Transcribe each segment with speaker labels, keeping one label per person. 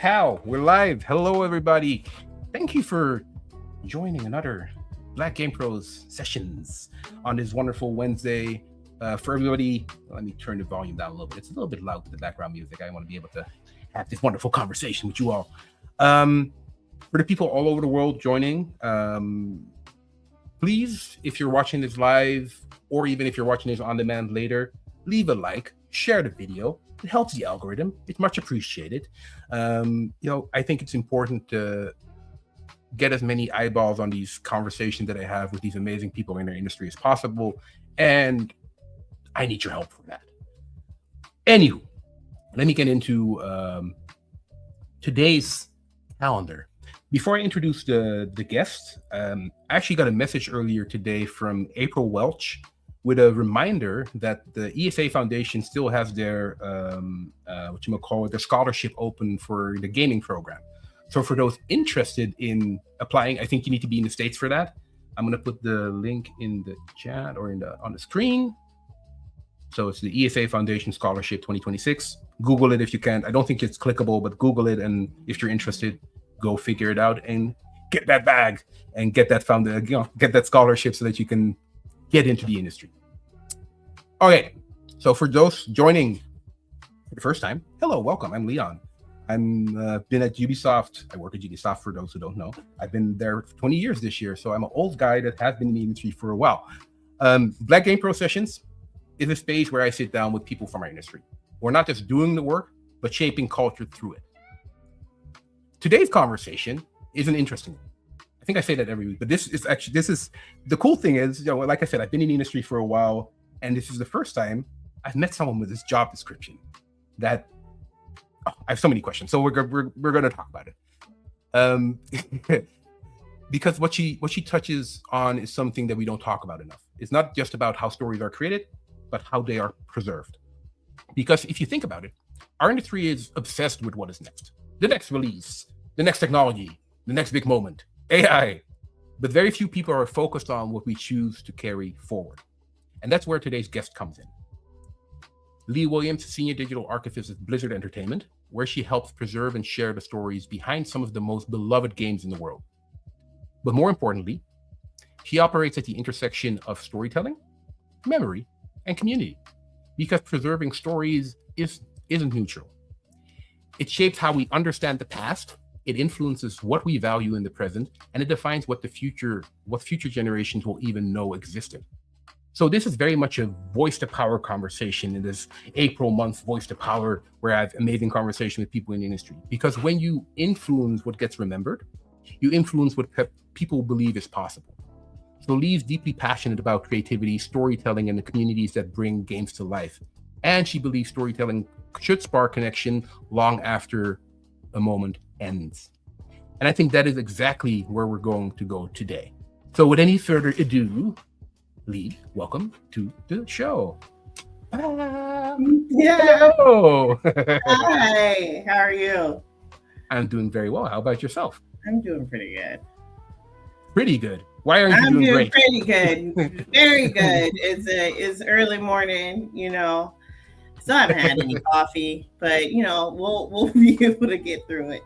Speaker 1: How? We're live. Hello, everybody. Thank you for joining another Black Game Pros sessions on this wonderful Wednesday. For everybody, let me turn the volume down a little bit. It's a little bit loud with the background music. I want to be able to have this wonderful conversation with you all. For the people all over the world joining, please, if you're watching this live, or even if you're watching this on demand later, leave a like, share the video. It helps the algorithm. It's much appreciated. I think it's important to get as many eyeballs on these conversations that I have with these amazing people in our industry as possible. And I need your help for that. Anywho, let me get into today's calendar. Before I introduce the guest, I actually got a message earlier today from April Welch with a reminder that the ESA Foundation still has their their scholarship open for the gaming program. So for those interested in applying, I think you need to be in the States for that. I'm going to put the link in the chat or on the screen. So it's the ESA Foundation Scholarship 2026. Google it if you can. I don't think it's clickable, but Google it, and if you're interested, go figure it out and get that bag and get that get that scholarship so that you can get into the industry. Okay, so for those joining for the first time, hello, welcome. I'm Leon. I'm been at Ubisoft. I work at Ubisoft for those who don't know. I've been there for 20 years this year, so I'm an old guy that has been in the industry for a while. Black Game Pro Sessions is a space where I sit down with people from our industry. We're not just doing the work, but shaping culture through it. Today's conversation is an interesting one. I think I say that every week, but this is the cool thing is, like I said, I've been in the industry for a while, and this is the first time I've met someone with this job description that I have so many questions. So we're going to talk about it. Because what she touches on is something that we don't talk about enough. It's not just about how stories are created, but how they are preserved. Because if you think about it, our industry is obsessed with what is next. The next release, the next technology, the next big moment, AI. But very few people are focused on what we choose to carry forward. And that's where today's guest comes in. Leah Williams, Senior Digital Archivist at Blizzard Entertainment, where she helps preserve and share the stories behind some of the most beloved games in the world. But more importantly, she operates at the intersection of storytelling, memory, and community, because preserving stories isn't neutral. It shapes how we understand the past, it influences what we value in the present, and it defines what future generations will even know existed. So this is very much a voice to power conversation in this April month, voice to power, where I have amazing conversation with people in the industry. Because when you influence what gets remembered, you influence what people believe is possible. So Lee's deeply passionate about creativity, storytelling, and the communities that bring games to life. And she believes storytelling should spark connection long after a moment ends. And I think that is exactly where we're going to go today. So with any further ado, Lee, welcome to the show.
Speaker 2: Yeah.
Speaker 1: Hello.
Speaker 2: Hi, how are you?
Speaker 1: I'm doing very well. How about yourself?
Speaker 2: I'm doing pretty good.
Speaker 1: Pretty good. Why aren't you doing great?
Speaker 2: Pretty good. Very good. It's early morning, Still haven't had any coffee, but we'll be able to get through it.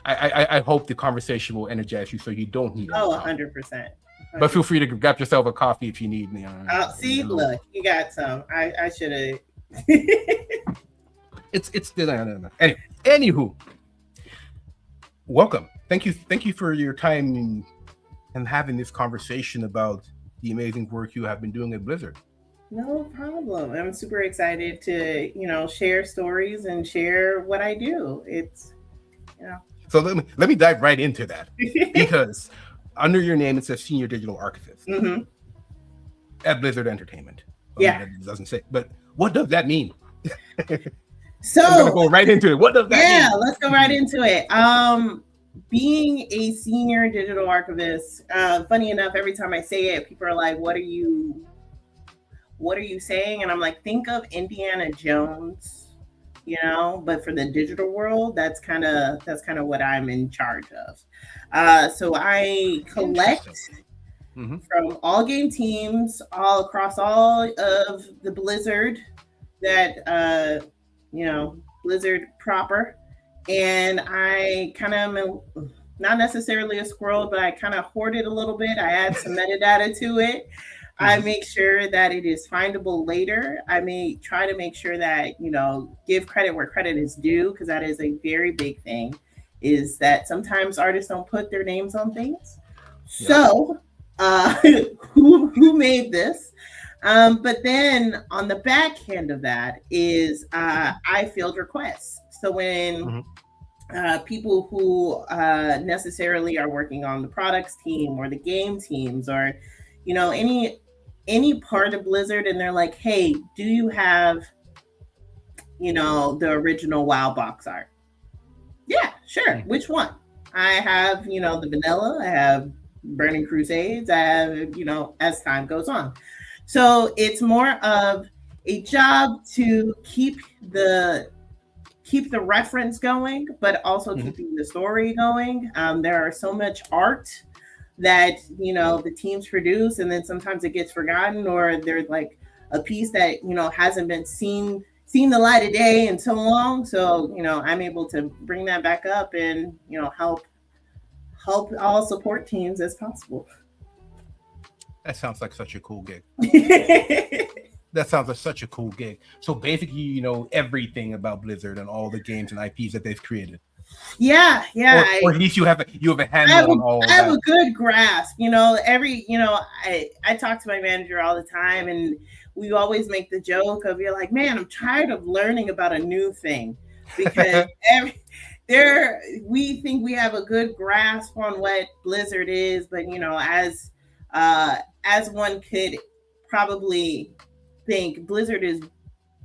Speaker 1: I hope the conversation will energize you so you don't need
Speaker 2: 100%.
Speaker 1: But feel free to grab yourself a coffee if you need.
Speaker 2: Look, you got some. I should have.
Speaker 1: It's no. Anywho, welcome. Thank you for your time and having this conversation about the amazing work you have been doing at Blizzard.
Speaker 2: No problem. I'm super excited to share stories and share what I do. It's
Speaker 1: So let me dive right into that because. Under your name, it says Senior Digital Archivist at Blizzard Entertainment. It doesn't say, but what does that mean?
Speaker 2: So
Speaker 1: I'm gonna go right into it. What does that mean?
Speaker 2: Yeah, let's go right into it. Being a senior digital archivist, funny enough, every time I say it, people are like, "What are you saying?" And I'm like, "Think of Indiana Jones." But for the digital world, that's kind of what I'm in charge of. So I collect from all game teams all across all of the Blizzard that Blizzard proper, and I kind of not necessarily a squirrel, but I kind of hoard it a little bit. I add some metadata to it. I
Speaker 1: Mhm.
Speaker 2: make sure that it is findable later. I may try to make sure that, give credit where credit is due, because that is a very big thing, is that sometimes artists don't put their names on things.
Speaker 1: Yep.
Speaker 2: So, uh, who made this? But then on the back end of that is I field requests. So when
Speaker 1: Mhm.
Speaker 2: people who necessarily are working on the products team or the game teams, or any part of Blizzard, and they're like, hey, do you have the original WoW box art? Yeah, sure.
Speaker 1: Mhm.
Speaker 2: Which one? I have the vanilla. I have Burning Crusades. I have as time goes on. So it's more of a job to keep the reference going, but also
Speaker 1: Mhm.
Speaker 2: keeping the story going. There are so much art that the teams produce, and then sometimes it gets forgotten, or there's like a piece that hasn't been seen the light of day in so long. So I'm able to bring that back up and help all support teams as possible.
Speaker 1: That sounds like such a cool gig. That sounds like such a cool gig. So basically, you know everything about Blizzard and all the games and IPs that they've created,
Speaker 2: Yeah, yeah.
Speaker 1: or at least you have a
Speaker 2: I have
Speaker 1: handle
Speaker 2: a
Speaker 1: on all
Speaker 2: I
Speaker 1: of
Speaker 2: have
Speaker 1: that.
Speaker 2: a good grasp. I talk to my manager all the time, and we always make the joke of, you're like, man, I'm tired of learning about a new thing, because every there we think we have a good grasp on what Blizzard is, but as one could probably think, Blizzard is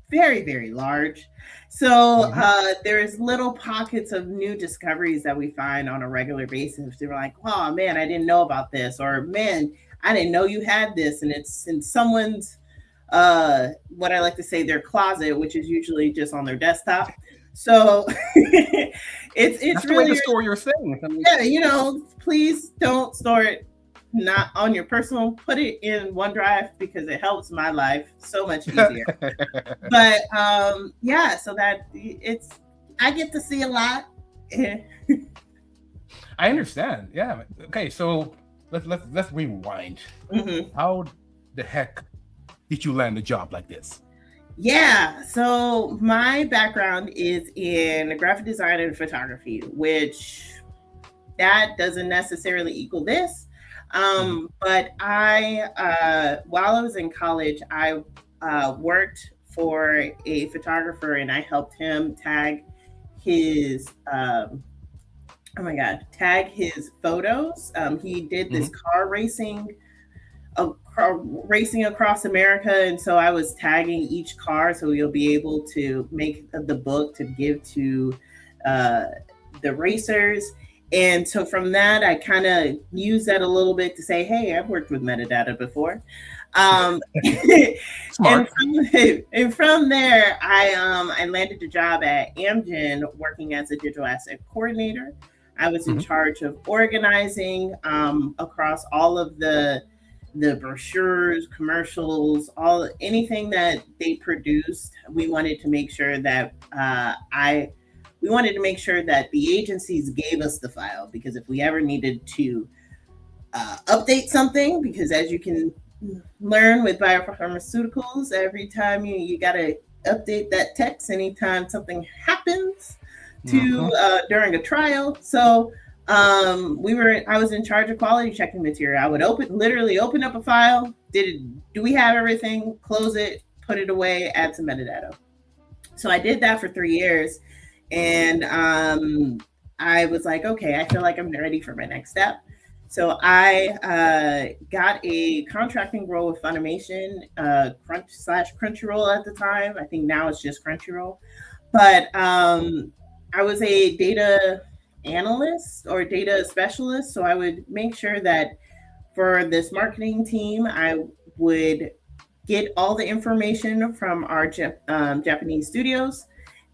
Speaker 2: very, very large. So
Speaker 1: Mhm.
Speaker 2: there's little pockets of new discoveries that we find on a regular basis. They're like, oh man, I didn't know about this, or man, I didn't know you had this, and it's in someone's what I like to say, their closet, which is usually just on their desktop. So it's
Speaker 1: That's the way the
Speaker 2: really,
Speaker 1: story you're saying. I mean,
Speaker 2: yeah, please don't store it not on your personal, put it in OneDrive, because it helps my life so much easier. But yeah, so that it's I get to see a lot.
Speaker 1: I understand. Yeah. Okay. So let's rewind.
Speaker 2: Mhm.
Speaker 1: How the heck did you land a job like this?
Speaker 2: Yeah, so my background is in graphic design and photography, which that doesn't necessarily equal this.
Speaker 1: Mhm.
Speaker 2: But while I was in college, I worked for a photographer, and I helped him tag his oh my god, tag his photos. He did this
Speaker 1: Mhm.
Speaker 2: car racing across America, and so I was tagging each car, so you'll be able to make the book to give to uh, the racers. And so from that, I kind of use that a little bit to say, hey, I've worked with metadata before. And
Speaker 1: Smart.
Speaker 2: from there, I landed a job at Amgen, working as a digital asset coordinator. I was in
Speaker 1: Mhm.
Speaker 2: charge of organizing across all of the brochures, commercials, all anything that they produced. We wanted to make sure that we wanted to make sure that the agencies gave us the file, because if we ever needed to update something, because as you can learn with biopharmaceuticals, every time you got to update that text anytime something happens to
Speaker 1: Mhm.
Speaker 2: during a trial. So I was in charge of quality checking material. I would literally open up a file. Do we have everything? Close it, put it away, add some metadata. So I did that for 3 years, and I was like, okay, I feel like I'm ready for my next step. So I got a contracting role with Funimation, Crunchyroll at the time. I think now it's just Crunchyroll. But I was a data analyst or data specialist. So I would make sure that for this marketing team, I would get all the information from our Japanese studios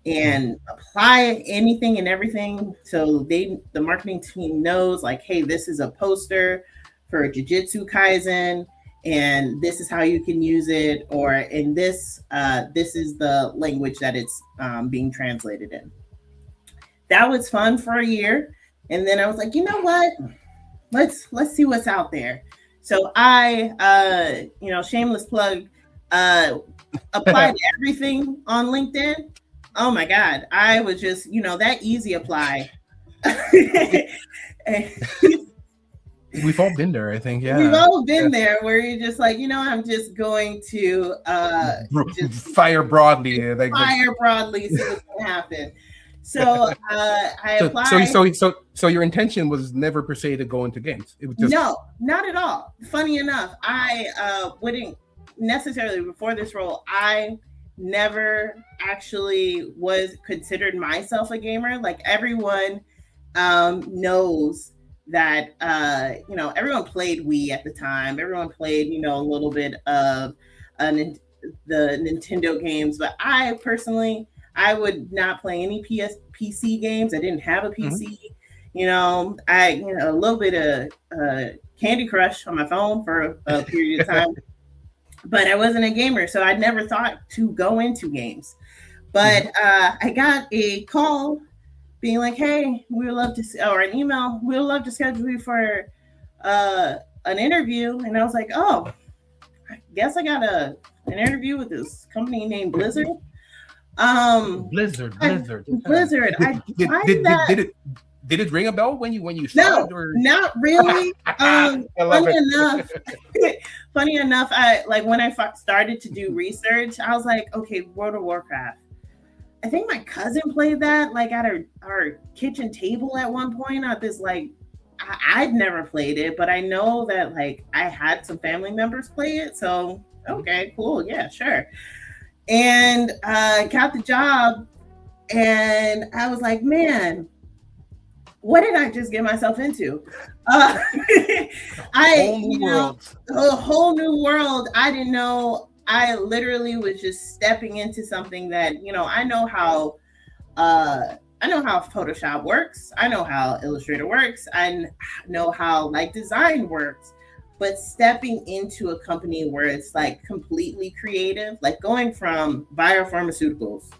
Speaker 1: Mhm.
Speaker 2: and apply anything and everything, so the marketing team knows, like, hey, this is a poster for Jujutsu Kaisen, and this is how you can use it, or in this is the language that it's being translated in. that was fun for a year. And then I was like, you know what? Let's see what's out there. So I shameless plug, uh applied to everything on LinkedIn. Oh my God. I was just, that easy apply.
Speaker 1: We've all been there, I think.
Speaker 2: We've
Speaker 1: Yeah.
Speaker 2: all been there where you're just like, I'm just going to just
Speaker 1: Fire broadly.
Speaker 2: fire broadly, see what's gonna happen. So I applied.
Speaker 1: So your intention was never per se to go into games. It was just
Speaker 2: No, not at all. Funny enough, I wouldn't necessarily before this role. I never actually was considered myself a gamer. Like everyone knows that everyone played Wii at the time. Everyone played a little bit of the Nintendo games, but I personally I would not play any PC games. I didn't have a PC. I a little bit of Candy Crush on my phone for a period of time, but I wasn't a gamer, so I never thought to go into games. But I got a call being like, "Hey, we would love to," or an email, "We would love to schedule you for an interview." And I was like, "Oh, I guess I got an interview with this company named Blizzard."
Speaker 1: Blizzard.
Speaker 2: Blizzard. I find that.
Speaker 1: Did it ring a bell when you saw it? Or?
Speaker 2: Not really. Funny enough, I like when I started to do research, I was like, okay, World of Warcraft. I think my cousin played that like at our kitchen table at one point. At this like, I'd never played it, but I know that like I had some family members play it. So okay, cool, yeah, sure. And got the job, and I was like, man, what did I just get myself into? A whole new world. I didn't know. I literally was just stepping into something that I know how Photoshop works. I know how Illustrator works. I know how like design works. But stepping into a company where it's like completely creative, like going from biopharmaceuticals,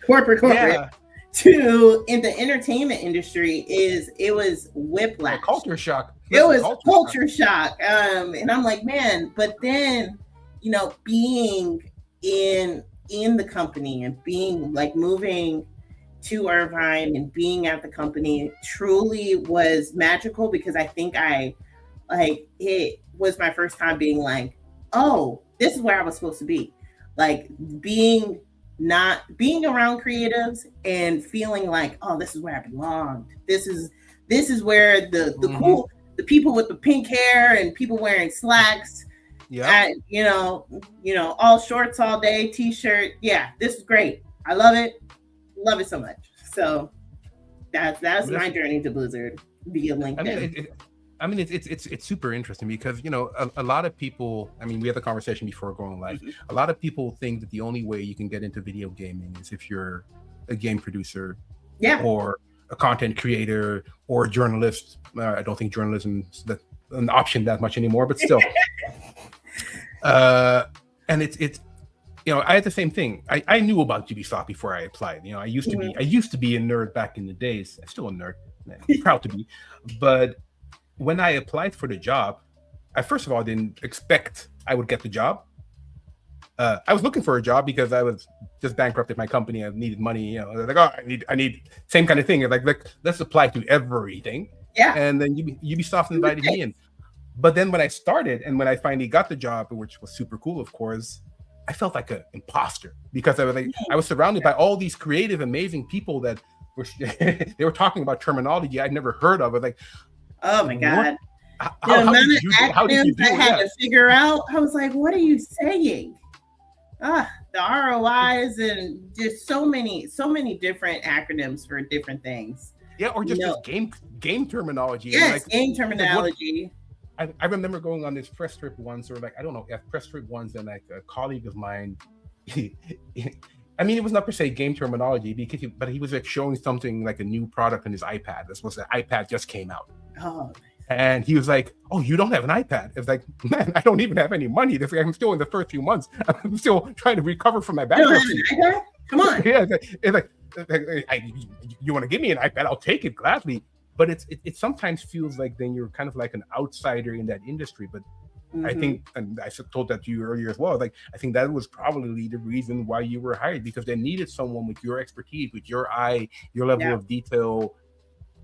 Speaker 2: corporate. Yeah. To in the entertainment industry it was whiplash.
Speaker 1: Culture shock.
Speaker 2: It was culture shock. And I'm like, man, but then, being in the company and being like moving to Irvine and being at the company truly was magical, because I think it was my first time being like, oh, this is where I was supposed to be. Like being around creatives and feeling like, oh, this is where I belonged. This is where the cool, the people with the pink hair and people wearing slacks, all shorts all day, t-shirt. Yeah, this is great. I love it so much. So that's my journey to Blizzard via LinkedIn.
Speaker 1: It's super interesting because a lot of people. I mean, we had the conversation before going live. A lot of people think that the only way you can get into video gaming is if you're a game producer, or a content creator, or a journalist. I don't think journalism is an option that much anymore, but still. And it's I had the same thing. I knew about Ubisoft before I applied. I used to be a nerd back in the days. I'm still a nerd. I'm proud to be, but when I applied for the job, I first of all didn't expect I would get the job. I was looking for a job because I was just bankrupted my company. I needed money. I was like, oh, I need same kind of thing. Like let's apply to everything.
Speaker 2: Yeah.
Speaker 1: And then Ubisoft invited me in. But then when I started and when I finally got the job, which was super cool, of course, I felt like an imposter because I was surrounded by all these creative, amazing people that were they were talking about terminology I'd never heard of. I was like,
Speaker 2: oh my God. The amount of acronyms I had to figure out, I was like, what are you saying? The ROIs and just so many different acronyms for different things.
Speaker 1: Yeah, or just game terminology.
Speaker 2: Yes, game terminology.
Speaker 1: I remember going on this press trip once, or like, I don't know, a press trip once, and like a colleague of mine, I mean, it was not per se game terminology, but he was like showing something like a new product on his iPad. This was the iPad just came out. Oh. And he was like, oh, you don't have an iPad? It's like, man, I don't even have any money. I'm still in the first few months. I'm still trying to recover from my bankruptcy.
Speaker 2: Come on.
Speaker 1: Yeah, it's like, You want to give me an iPad, I'll take it gladly. But it sometimes feels like then you're kind of like an outsider in that industry. But I think, and I told that to you earlier as well, like I think that was probably the reason why you were hired, because they needed someone with your expertise, with your eye, your level
Speaker 2: Yeah.
Speaker 1: of detail.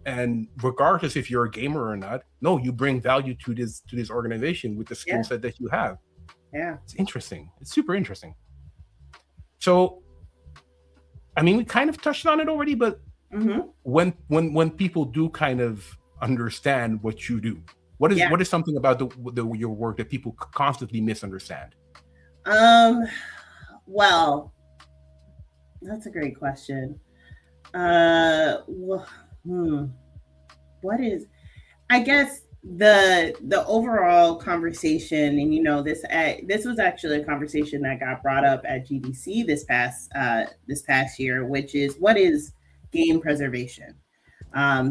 Speaker 1: And regardless if you're a gamer or not, no, you bring value to this organization with the skill
Speaker 2: Yeah.
Speaker 1: set that you have.
Speaker 2: Yeah.
Speaker 1: It's interesting. It's super interesting. So, I mean, we kind of touched on it already, but when people do kind of understand what you do, what is something about your work that people constantly misunderstand?
Speaker 2: Well, that's a great question. Well, what is? I guess the overall conversation, and this was actually a conversation that got brought up at GDC this past year, which is what is game preservation.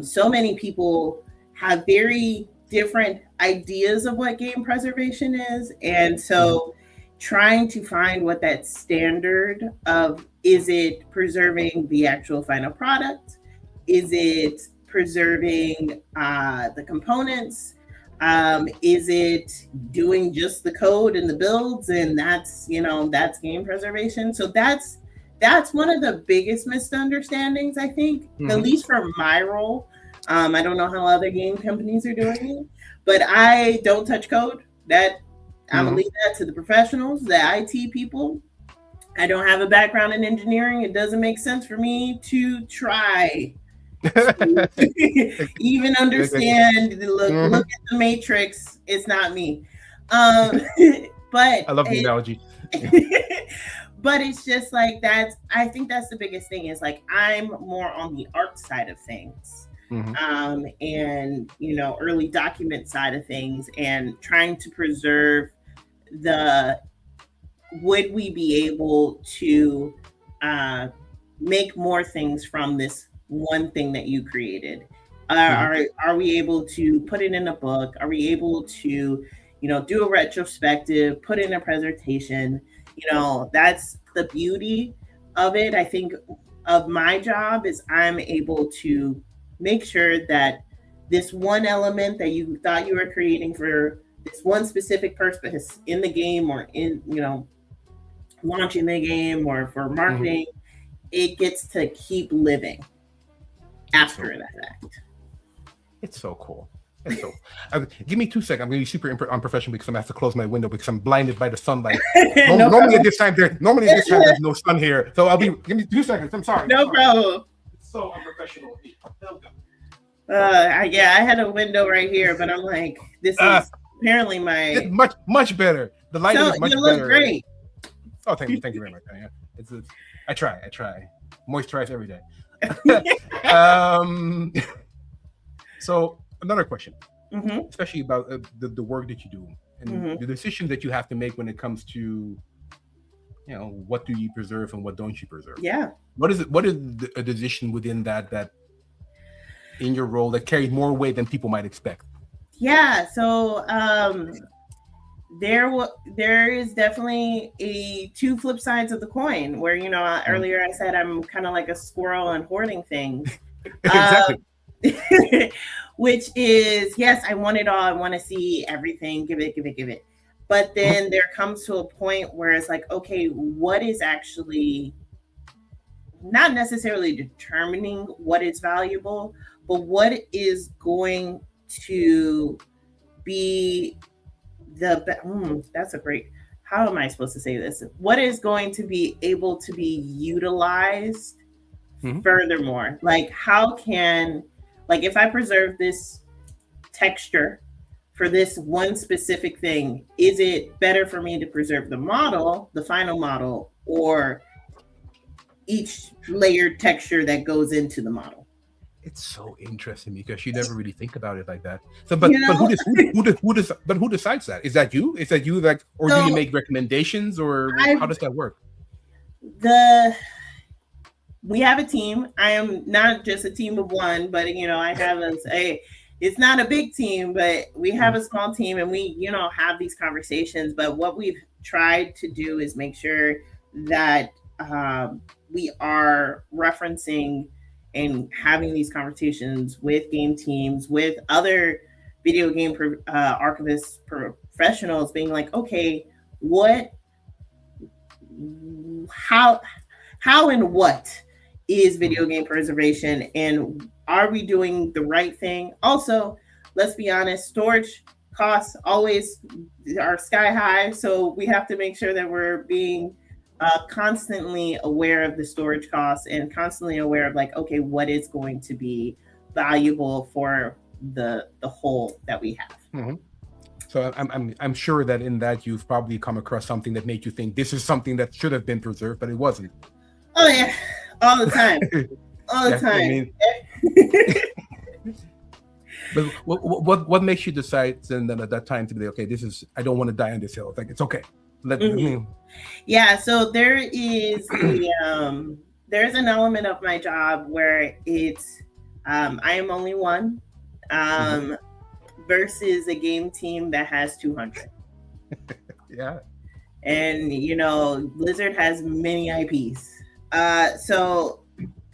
Speaker 2: So many people have very different ideas of what game preservation is, and so trying to find what that standard of, is it preserving the actual final product, is it preserving the components, is it doing just the code and the builds, and that's game preservation. So that's one of the biggest misunderstandings, I think, at least for my role. I don't know how other game companies are doing it, but I don't touch code. That I'm gonna leave that to the professionals, the IT people. I don't have a background in engineering. It doesn't make sense for me to try to even understand. Look at the Matrix. It's not me. But
Speaker 1: I love the analogy.
Speaker 2: But it's just like I think that's the biggest thing, is like I'm more on the art side of things. And early document side of things, and trying to preserve would we be able to make more things from this one thing that you created? Are we able to put it in a book? Are we able to do a retrospective, put in a presentation? That's the beauty of it. I think of my job is I'm able to make sure that this one element that you thought you were creating for this one specific purpose in the game, or in launching the game, or for marketing, it gets to keep living after the fact.
Speaker 1: It's so cool. It's so. Give me 2 seconds. I'm going to be super unprofessional because I'm going to have to close my window because I'm blinded by the sunlight. Normally at this time there's no sun here. So give me 2 seconds. I'm sorry.
Speaker 2: No problem.
Speaker 1: It's so unprofessional.
Speaker 2: I had a window right here, but I'm like, this is apparently my
Speaker 1: much better. The lighting is much better.
Speaker 2: You look great.
Speaker 1: Oh, thank you very much. Yeah. I try. Moisturize every day. So another question, especially about the work that you do and the decisions that you have to make when it comes to, what do you preserve and what don't you preserve?
Speaker 2: Yeah.
Speaker 1: What is a decision within that in your role that carries more weight than people might expect?
Speaker 2: Yeah. So there is definitely two flip sides of the coin where, earlier I said I'm kind of like a squirrel and hoarding things.
Speaker 1: Exactly.
Speaker 2: Which is, yes, I want it all. I want to see everything. Give it. But then there comes to a point where it's like, okay, what is actually not necessarily determining what is valuable, but what is going to be that's a great, how am I supposed to say this? What is going to be able to be utilized furthermore? Like, how can, like, if I preserve this texture for this one specific thing, is it better for me to preserve the model, the final model, or each layered texture that goes into the model?
Speaker 1: It's so interesting because you never really think about it like that. So, but who decides that? Is that you? Is that you, like, or do you make recommendations, or how does that work?
Speaker 2: We have a team. I am not just a team of one, but I have it's not a big team, but we have a small team, and we have these conversations. But what we've tried to do is make sure that we are referencing and having these conversations with game teams, with other video game archivist professionals, being like, okay, what, how, and what is video game preservation, and are we doing the right thing? Also, let's be honest, storage costs always are sky high, so we have to make sure that we're being constantly aware of the storage costs and constantly aware of like, okay, what is going to be valuable for the whole that we have.
Speaker 1: Mm-hmm. So I'm sure that in that you've probably come across something that made you think this is something that should have been preserved, but it wasn't.
Speaker 2: Oh yeah, all the time, all the time.
Speaker 1: I mean, but what makes you decide then at that time to be okay? This is, I don't want to die on this hill. It's like, it's okay.
Speaker 2: Yeah. So there is there's an element of my job where it's I am only one versus a game team that has 200.
Speaker 1: Yeah.
Speaker 2: And Blizzard has many IPs. So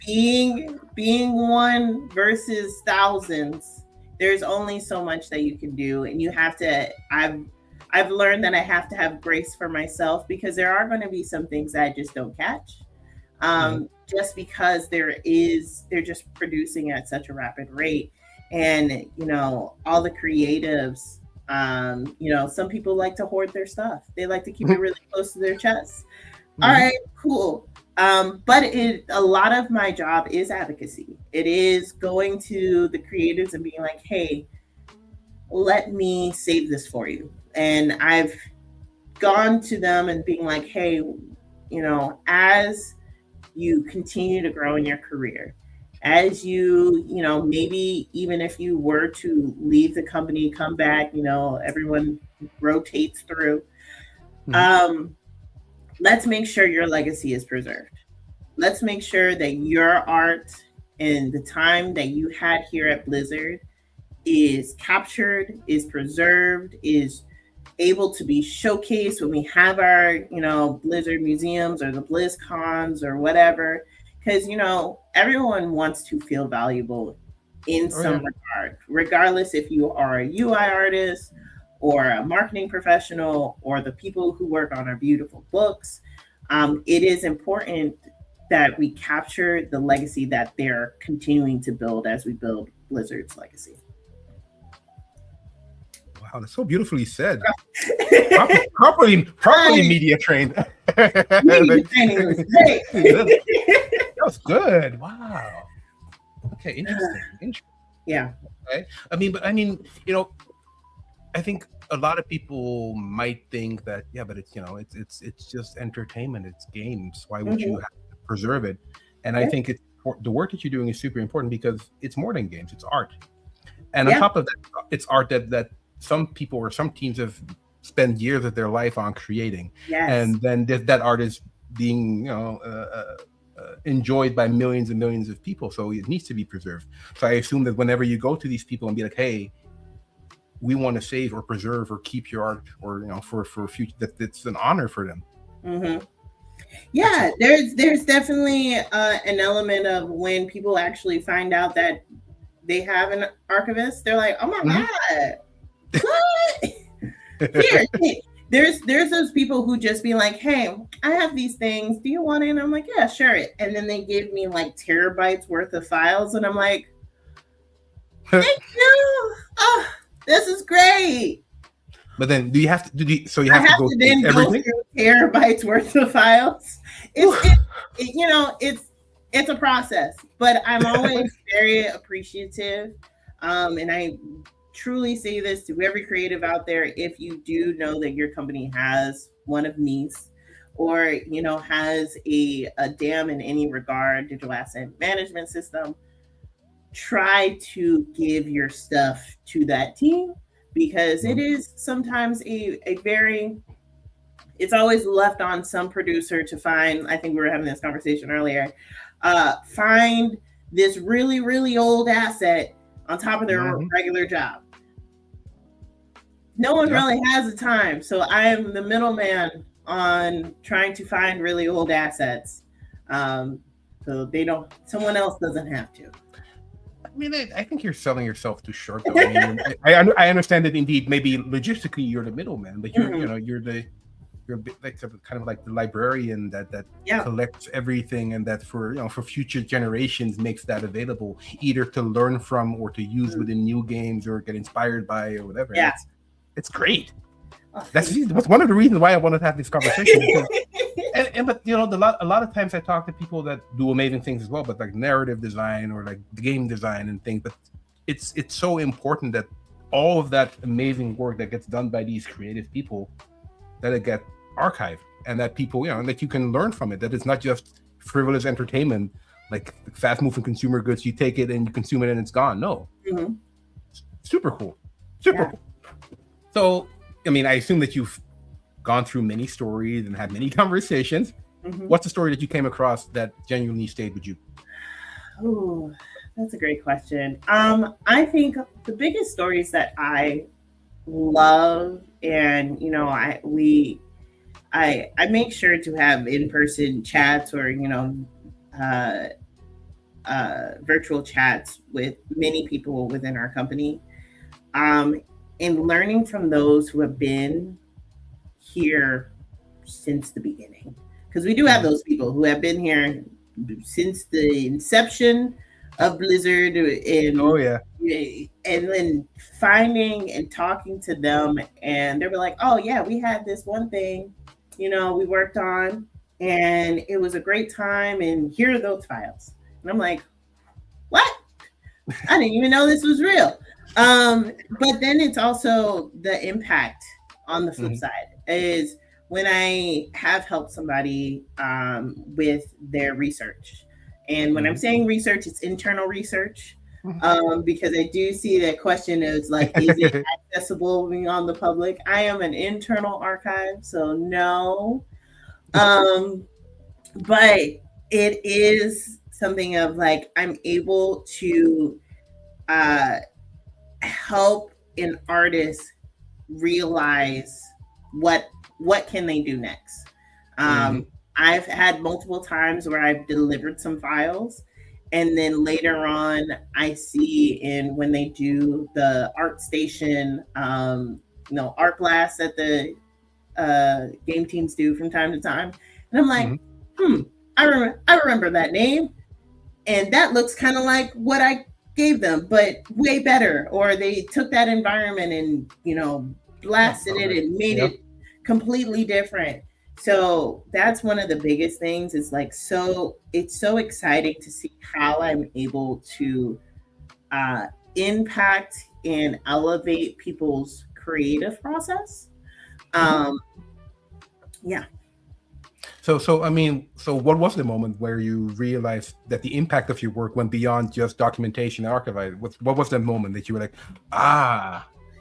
Speaker 2: being one versus thousands, there's only so much that you can do, and you have to. I've learned that I have to have grace for myself, because there are going to be some things that I just don't catch, just because they're just producing at such a rapid rate, and all the creatives. Some people like to hoard their stuff. They like to keep it really close to their chest. All right, cool. But a lot of my job is advocacy. It is going to the creatives and being like, hey, let me save this for you. And I've gone to them and being like, hey, as you continue to grow in your career, as you, maybe even if you were to leave the company, come back, everyone rotates through. Let's make sure your legacy is preserved. Let's make sure that your art and the time that you had here at Blizzard is captured, is preserved, is able to be showcased when we have our, Blizzard museums or the BlizzCons or whatever. Because, everyone wants to feel valuable in some regard, regardless if you are a UI artist or a marketing professional or the people who work on our beautiful books. It is important that we capture the legacy that they're continuing to build as we build Blizzard's legacy.
Speaker 1: Wow, that's so beautifully said. properly media trained.
Speaker 2: Media training was great.
Speaker 1: That was good. Wow. Okay, interesting.
Speaker 2: Yeah.
Speaker 1: Okay. I think a lot of people might think that, yeah, but it's just entertainment. It's games. Why would you have to preserve it? And I think the work that you're doing is super important, because it's more than games. It's art. And on top of that, it's art that some people or some teams have spent years of their life on creating.
Speaker 2: Yes.
Speaker 1: And then that art is being, enjoyed by millions and millions of people. So it needs to be preserved. So I assume that whenever you go to these people and be like, hey, we want to save or preserve or keep your art, or for future, that it's an honor for them.
Speaker 2: Yeah, there's definitely an element of when people actually find out that they have an archivist, they're like, oh my god, what? Here, there's those people who just be like, hey, I have these things, do you want it? And I'm like, yeah, sure. And then they give me like terabytes worth of files, and I'm like, thank you. Oh, this is great.
Speaker 1: But then do you have to so you have to go through everything?
Speaker 2: Go through terabytes worth of files. It's a process, but I'm always very appreciative. And I truly say this to every creative out there: if you do know that your company has one of these, or has a DAM in any regard, digital asset management system, try to give your stuff to that team, because it is sometimes it's always left on some producer to find. I think we were having this conversation earlier. Find this really, really old asset on top of their regular job. No one really has the time. So I am the middleman on trying to find really old assets, so someone else doesn't have to.
Speaker 1: I mean, I think you're selling yourself too short, though. I mean, I understand that indeed, maybe logistically you're the middleman, but you're you're a bit like kind of like the librarian that
Speaker 2: Yeah.
Speaker 1: collects everything, and that for future generations makes that available either to learn from or to use within new games or get inspired by or whatever.
Speaker 2: Yeah.
Speaker 1: It's great. That's one of the reasons why I wanted to have this conversation. Because, but a lot of times I talk to people that do amazing things as well, but like narrative design or like game design and things. But it's so important that all of that amazing work that gets done by these creative people, that it get archived, and that people that you can learn from it. That it's not just frivolous entertainment, like fast moving consumer goods. You take it and you consume it and it's gone. No, super cool, cool. So, I mean, I assume that you've gone through many stories and had many conversations. What's the story that you came across that genuinely stayed with you?
Speaker 2: Oh, that's a great question. I think the biggest stories that I love, and I make sure to have in-person chats or virtual chats with many people within our company, and learning from those who have been here since the beginning, because we do have those people who have been here since the inception of Blizzard, and and then finding and talking to them, and they were like, oh yeah, we had this one thing we worked on and it was a great time, and here are those files. And I'm like, what? I didn't even know this was real. But then it's also the impact on the flip side is when I have helped somebody with their research. And when I'm saying research, it's internal research, because I do see that question is like, is it accessible beyond the public? I am an internal archive, so no. But it is something of like, I'm able to help an artist realize what can they do next. I've had multiple times where I've delivered some files, and then later on I see when they do the art station, art blasts that the game teams do from time to time, and I'm like, I remember that name, and that looks kind of like what I gave them, but way better. Or they took that environment and blasted it and made it completely different. So that's one of the biggest things. Is like, it's so exciting to see how I'm able to impact and elevate people's creative process.
Speaker 1: So I mean, what was the moment where you realized that the impact of your work went beyond just documentation and archiving? What was that moment that you were like,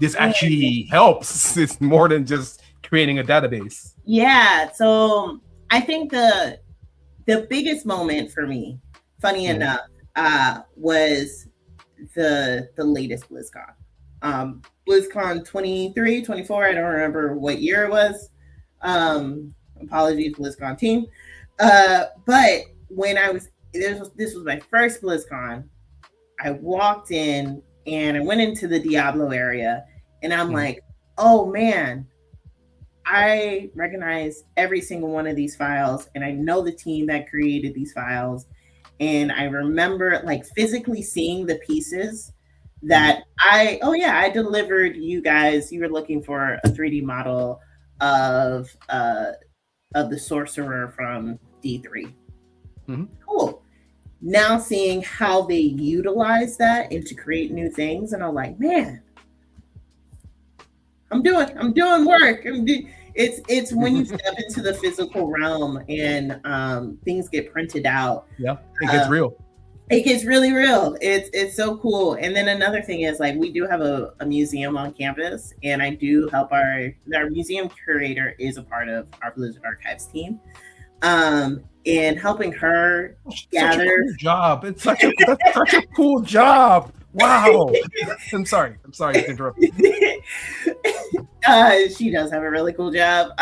Speaker 1: this actually helps? It's more than just creating a database.
Speaker 2: Yeah. So I think the biggest moment for me, funny enough, was the latest BlizzCon. BlizzCon 23, 24, I don't remember what year it was. Apologies, BlizzCon team. But when this was my first BlizzCon, I walked in and I went into the Diablo area, and I'm like, oh man, I recognize every single one of these files, and I know the team that created these files. And I remember like physically seeing the pieces that I delivered you guys. You were looking for a 3D model of the sorcerer from D3. Cool. Now seeing how they utilize that and to create new things, and I'm like, man, I'm doing work. It's when you step into the physical realm and things get printed out.
Speaker 1: Yeah, it gets real.
Speaker 2: It gets really real. It's so cool. And then another thing is like, we do have a museum on campus, and I do help our museum curator is a part of our Blizzard Archives team. And helping her gather.
Speaker 1: Such a cool job. That's such a cool job. Wow. I'm sorry to interrupt you.
Speaker 2: She does have a really cool job.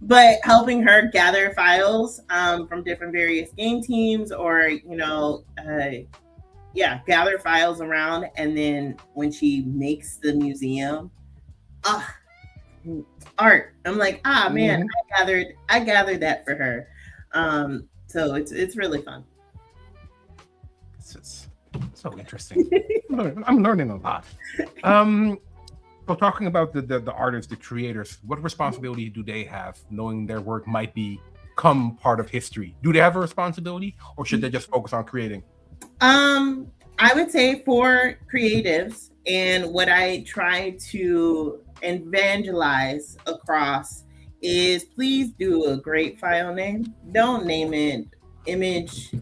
Speaker 2: but helping her gather files from different various game teams, or gather files around, and then when she makes the museum, ah, art. I'm like, man,
Speaker 1: Mhm.
Speaker 2: I gathered that for her. So it's really fun.
Speaker 1: It's so interesting. I'm learning a lot. Um, so talking about the artists, the creators, what responsibility do they have, knowing their work might become part of history? Do they have a responsibility, or should they just focus on creating?
Speaker 2: Um, I would say for creatives, and what I try to evangelize across is, please do a great file name. Don't name it image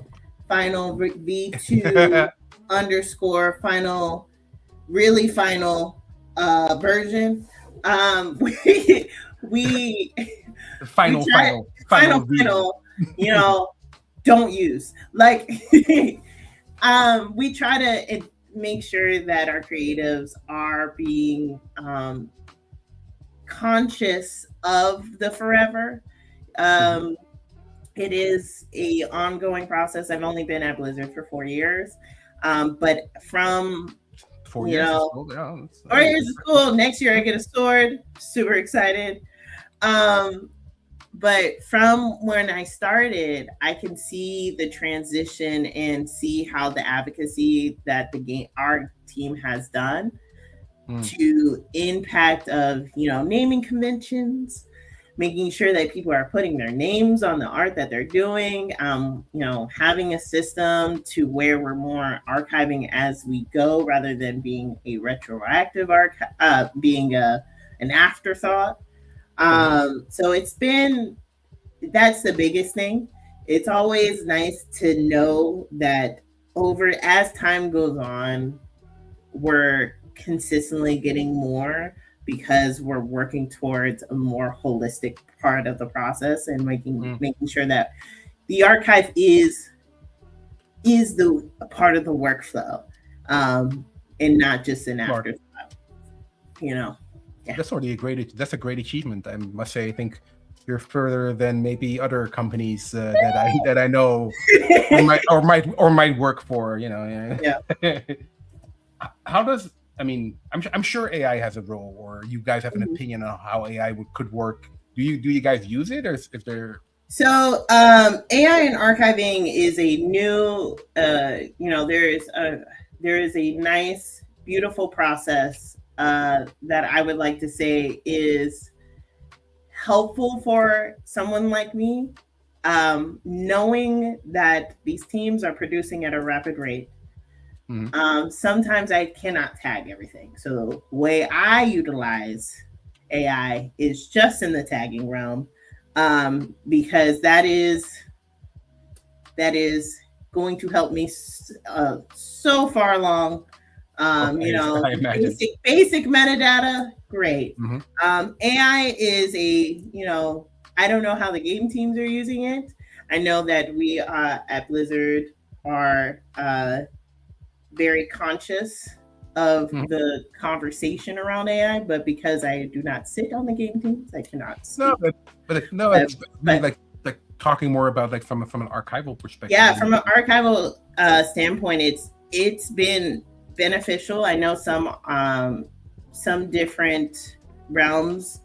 Speaker 2: final v2 underscore final really final version. We we
Speaker 1: Final,
Speaker 2: try
Speaker 1: final,
Speaker 2: final
Speaker 1: final V.
Speaker 2: final, you know, don't use like we try to make sure that our creatives are being conscious of the forever.
Speaker 1: Mhm.
Speaker 2: um it is a ongoing process. I've only been at Blizzard for 4 years, but from
Speaker 1: Four
Speaker 2: you
Speaker 1: years is
Speaker 2: know
Speaker 1: cool. Yeah,
Speaker 2: or years of school. Next year I get a sword. Super excited. Um, but from when I started, I can see the transition and see how the advocacy that the game our team has done
Speaker 1: Mm.
Speaker 2: to impact of naming conventions, making sure that people are putting their names on the art that they're doing, having a system to where we're more archiving as we go rather than being a retroactive being an afterthought.
Speaker 1: Mhm.
Speaker 2: So that's the biggest thing. It's always nice to know that over as time goes on, we're consistently getting more because we're working towards a more holistic part of the process, and
Speaker 1: Mm.
Speaker 2: making sure that the archive is the a part of the workflow, and not just an
Speaker 1: Smart.
Speaker 2: afterthought. You know, yeah.
Speaker 1: That's already a great. That's a great achievement. I must say. I think you're further than maybe other companies that I know or might work for.
Speaker 2: Yeah.
Speaker 1: Yeah. How does I mean? I'm sure AI has a role, or you guys have an
Speaker 2: Mhm.
Speaker 1: opinion on how AI could work. Do you guys use it, or if they're
Speaker 2: So AI and archiving is a new, there is a nice, beautiful process that I would like to say is helpful for someone like me, knowing that these teams are producing at a rapid rate.
Speaker 1: Mhm.
Speaker 2: Sometimes I cannot tag everything. So the way I utilize AI is just in the tagging realm, because that is going to help me so far along.
Speaker 1: I imagine?
Speaker 2: Basic metadata, great.
Speaker 1: Hmm.
Speaker 2: AI is I don't know how the game teams are using it. I know that we at Blizzard are very conscious of
Speaker 1: Hmm.
Speaker 2: the conversation around AI, but because I do not sit on the game teams, I cannot
Speaker 1: No,
Speaker 2: speak.
Speaker 1: but no,
Speaker 2: But,
Speaker 1: it's I mean
Speaker 2: but
Speaker 1: like talking more about like from an archival perspective.
Speaker 2: yeah,
Speaker 1: I mean,
Speaker 2: from an archival standpoint, it's been beneficial. I know some different realms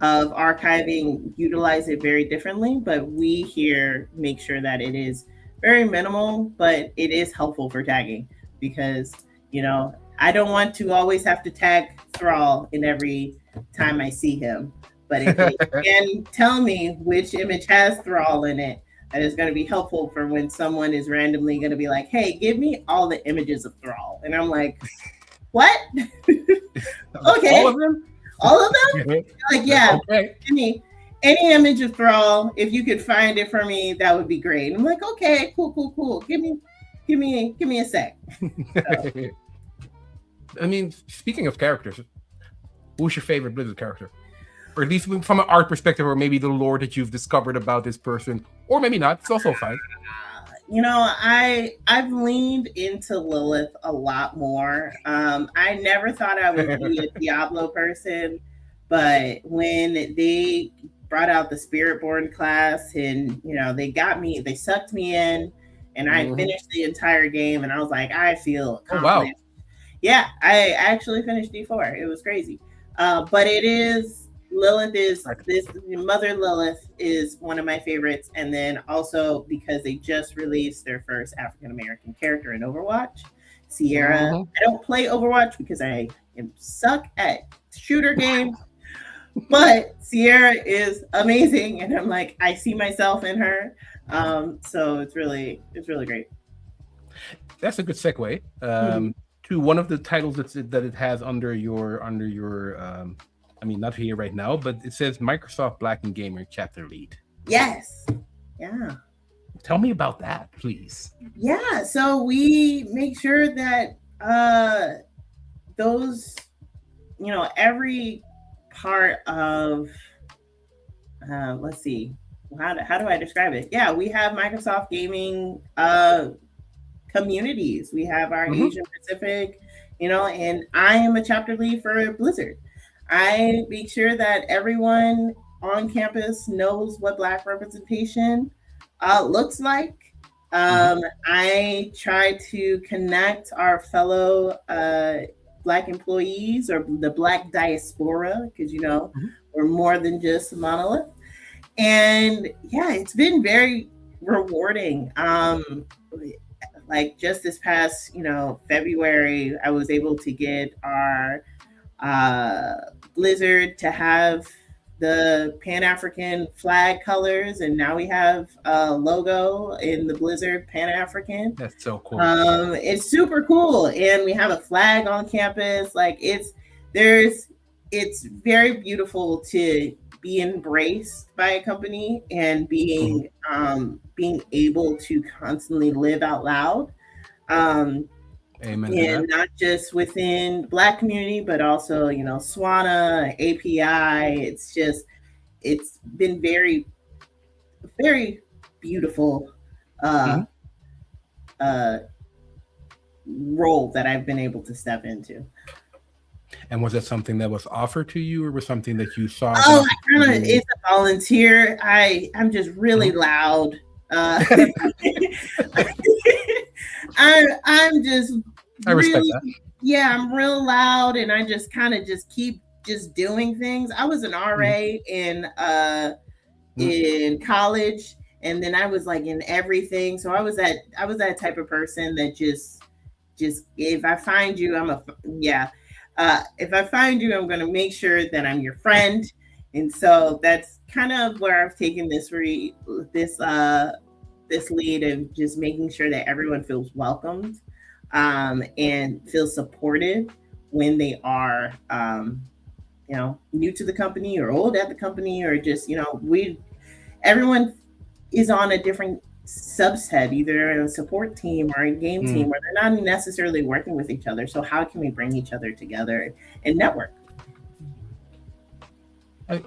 Speaker 2: of archiving utilize it very differently, but we here make sure that it is very minimal, but it is helpful for tagging because I don't want to always have to tag Thrall in every time I see him. But if it can tell me which image has Thrall in it, that is going to be helpful for when someone is randomly going to be like, "Hey, give me all the images of Thrall," and I'm like, "What?
Speaker 1: all
Speaker 2: Okay,
Speaker 1: of them.
Speaker 2: all of them?" Like, yeah,
Speaker 1: Okay.
Speaker 2: any image of Thrall, if you could find it for me, that would be great. I'm like, okay, cool. Give me a sec. So,
Speaker 1: I mean, speaking of characters, who's your favorite Blizzard character? Or at least from an art perspective, or maybe the lore that you've discovered about this person, or maybe not. It's also fine.
Speaker 2: I've leaned into Lilith a lot more. I never thought I would be a Diablo person, but when they brought out the Spirit Born class, and they sucked me in, and I
Speaker 1: Mhm.
Speaker 2: finished the entire game, and I was like, I feel
Speaker 1: Oh wow.
Speaker 2: accomplished. Yeah, I actually finished D4. It was crazy. But it is Lilith is
Speaker 1: Right.
Speaker 2: this Mother Lilith is one of my favorites, and then also because they just released their first African American character in Overwatch, Sierra.
Speaker 1: Mhm.
Speaker 2: I don't play Overwatch because I am suck at shooter games, but Sierra is amazing, and I'm like I see myself in her. So it's really great.
Speaker 1: That's a good segue
Speaker 2: Mhm.
Speaker 1: to one of the titles that it has under your. I mean, not here right now, but it says Microsoft Black and Gamer Chapter Lead.
Speaker 2: Yes. Yeah.
Speaker 1: Tell me about that, please.
Speaker 2: Yeah, so we make sure that those, every part of, let's see, how do I describe it? Yeah, we have Microsoft gaming communities. We have our
Speaker 1: Hmm.
Speaker 2: Asian Pacific, and I am a chapter lead for Blizzard. I make sure that everyone on campus knows what Black representation looks like.
Speaker 1: Hmm.
Speaker 2: I try to connect our fellow Black employees or the Black diaspora because,
Speaker 1: Hmm.
Speaker 2: we're more than just a monolith. And yeah, it's been very rewarding. Like just this past, February, I was able to get our uh, Blizzard to have the Pan African flag colors, and now we have a logo in the Blizzard Pan African.
Speaker 1: That's so cool.
Speaker 2: It's super cool, and we have a flag on campus. Like there's, it's very beautiful to be embraced by a company and
Speaker 1: Mhm.
Speaker 2: being able to constantly live out loud. Um,
Speaker 1: Amen to
Speaker 2: and
Speaker 1: that.
Speaker 2: not just within Black community, but also SWANA, API. It's been very very beautiful uh,
Speaker 1: Hmm.
Speaker 2: uh, role that I've been able to step into.
Speaker 1: And was that something that was offered to you, or was something that you saw as an
Speaker 2: Oh, I kind of
Speaker 1: opportunity?
Speaker 2: it's a volunteer. I'm just really
Speaker 1: Mhm.
Speaker 2: loud. Uh, I'm just
Speaker 1: I respect
Speaker 2: really,
Speaker 1: that.
Speaker 2: yeah, I'm real loud, and I just kind of just keep just doing things. I was an
Speaker 1: Mhm.
Speaker 2: RA
Speaker 1: Mhm.
Speaker 2: in college, and then I was like in everything. So I was that type of person that just if I find you, yeah. If I find you, I'm gonna make sure that I'm your friend. And so that's kind of where I've taken this lead of just making sure that everyone feels welcomed and feels supported when they are new to the company or old at the company, or just we everyone is on a different subset, either a support team or a game
Speaker 1: Mm.
Speaker 2: team, where they're not necessarily working with each other. So how can we bring each other together and network?
Speaker 1: I,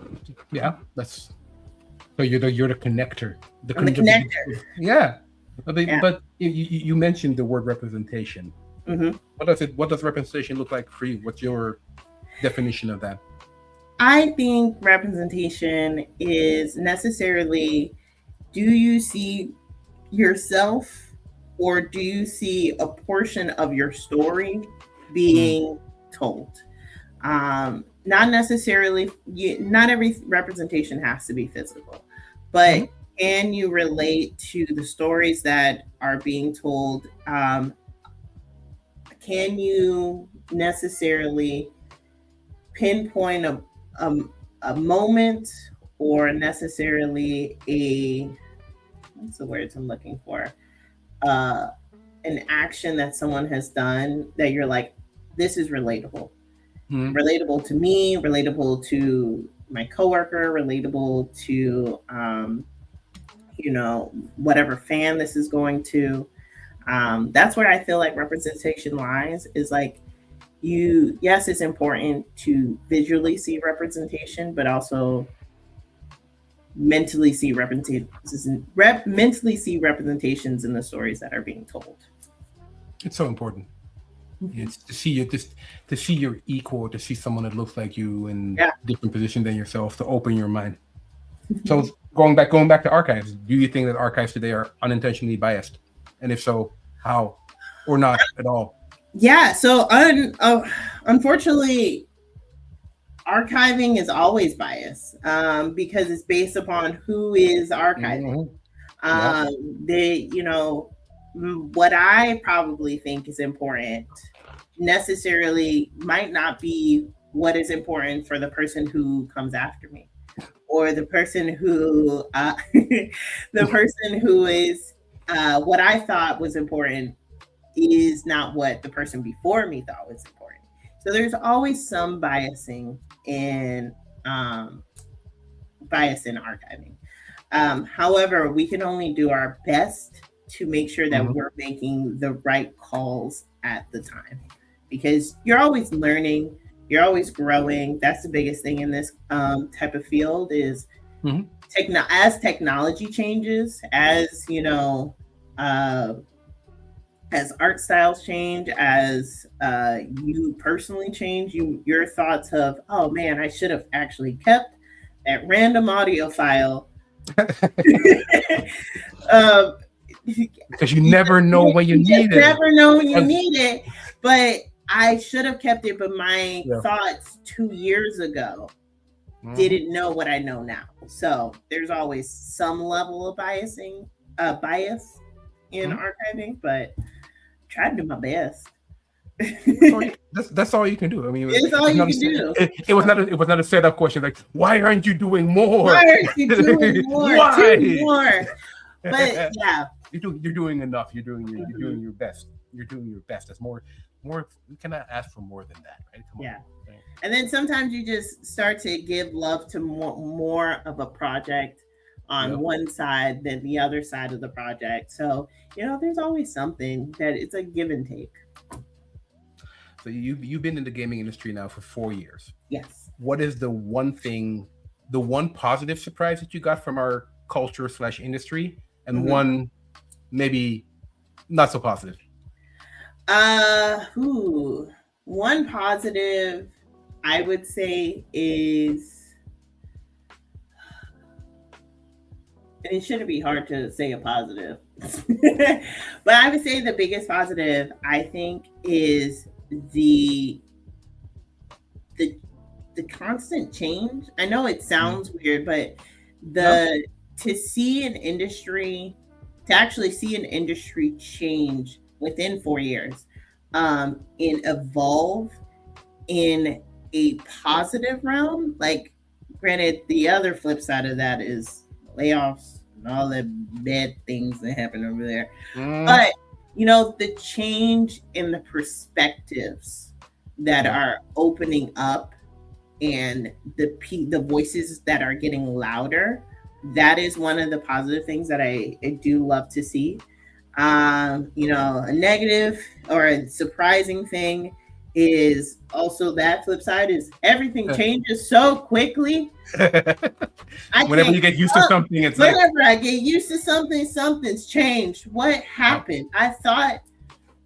Speaker 1: yeah, that's so you're the connector. The,
Speaker 2: I'm the
Speaker 1: con-
Speaker 2: connector.
Speaker 1: yeah,
Speaker 2: Yeah.
Speaker 1: but you mentioned the word representation.
Speaker 2: Hmm.
Speaker 1: What does representation look like for you? What's your definition of that?
Speaker 2: I think representation is necessarily, do you see yourself, or do you see a portion of your story
Speaker 1: Mm.
Speaker 2: being told? Not necessarily, not every representation has to be physical,
Speaker 1: Hmm.
Speaker 2: but can you relate to the stories that are being told? Can you necessarily pinpoint a, a moment, or necessarily what's the words I'm looking for? Uh, an action that someone has done that you're like, this is
Speaker 1: Mm.
Speaker 2: relatable to me, relatable to my coworker, relatable to whatever fan this is going to. That's where I feel like representation lies. Is like, yes, it's important to visually see representation, but also mentally see mentally see representations in the stories that are being told.
Speaker 1: It's so important. It's to see you just to see your equal, to see someone that looks like you in
Speaker 2: Yeah.
Speaker 1: different position than yourself, to open your mind. So going back to archives, do you think that archives today are unintentionally biased? And if so, how? Or not at all?
Speaker 2: Yeah. So unfortunately, archiving is always biased because it's based upon who is archiving.
Speaker 1: Hmm. Yeah.
Speaker 2: They, what I probably think is important necessarily might not be what is important for the person who comes after me, or the person who the person who is what I thought was important is not what the person before me thought was important. So there's always some um, bias in archiving. However, we can only do our best to make sure that
Speaker 1: Hmm.
Speaker 2: we're making the right calls at the time, because you're always learning, you're always growing. That's the biggest thing in this type of field is
Speaker 1: Hmm.
Speaker 2: as technology changes, uh, as art styles change, as you personally change, your thoughts of, oh man, I should have actually kept that random audio file. um,
Speaker 1: Because you never know when you
Speaker 2: you just
Speaker 1: need it.
Speaker 2: never know when you
Speaker 1: And,
Speaker 2: need it. But I should have kept it. But my
Speaker 1: yeah.
Speaker 2: thoughts 2 years ago
Speaker 1: Hmm.
Speaker 2: didn't know what I know now. So there's always some level of bias in
Speaker 1: Hmm.
Speaker 2: archiving, but try to do my best.
Speaker 1: That's all. That's all you can do. I mean,
Speaker 2: It's all
Speaker 1: it's
Speaker 2: you
Speaker 1: not.
Speaker 2: can do.
Speaker 1: It was not. It was not a setup question. Like, why aren't you doing
Speaker 2: Why
Speaker 1: more?
Speaker 2: aren't you doing more? Do
Speaker 1: Why?
Speaker 2: more. But yeah,
Speaker 1: You're doing enough. You're doing your best. You're doing your best. That's more. More. You cannot ask for more than that, right? Come on.
Speaker 2: yeah.
Speaker 1: Right?
Speaker 2: And then sometimes you just start to give love to more of a project on
Speaker 1: Yep.
Speaker 2: one side than the other side of the project. So, there's always something that it's a give and take.
Speaker 1: So you've been in the gaming industry now for 4 years.
Speaker 2: Yes.
Speaker 1: What is the one thing, the one positive surprise that you got from our culture slash industry, and
Speaker 2: Hmm.
Speaker 1: one maybe not so positive?
Speaker 2: Ooh, one positive I would say is, and it shouldn't be hard to say a positive, but I would say the biggest positive I think is the the constant change. I know it
Speaker 1: Mm.
Speaker 2: sounds weird, but
Speaker 1: No.
Speaker 2: the to see an industry to actually see an industry change within 4 years, and evolve in a positive realm. Like, granted, the other flip side of that is layoffs and all the bad things that happen over there.
Speaker 1: Mm.
Speaker 2: But the change in the perspectives that
Speaker 1: Yeah.
Speaker 2: are opening up, and the voices that are getting louder, that is one of the positive things that I do love to see. A negative or a surprising thing is also that flip side is everything changes so quickly. I
Speaker 1: Whenever
Speaker 2: can't
Speaker 1: you get
Speaker 2: keep
Speaker 1: used to
Speaker 2: up.
Speaker 1: something, it's like,
Speaker 2: Whenever I get used to something, something's changed. What
Speaker 1: yep.
Speaker 2: happened? I thought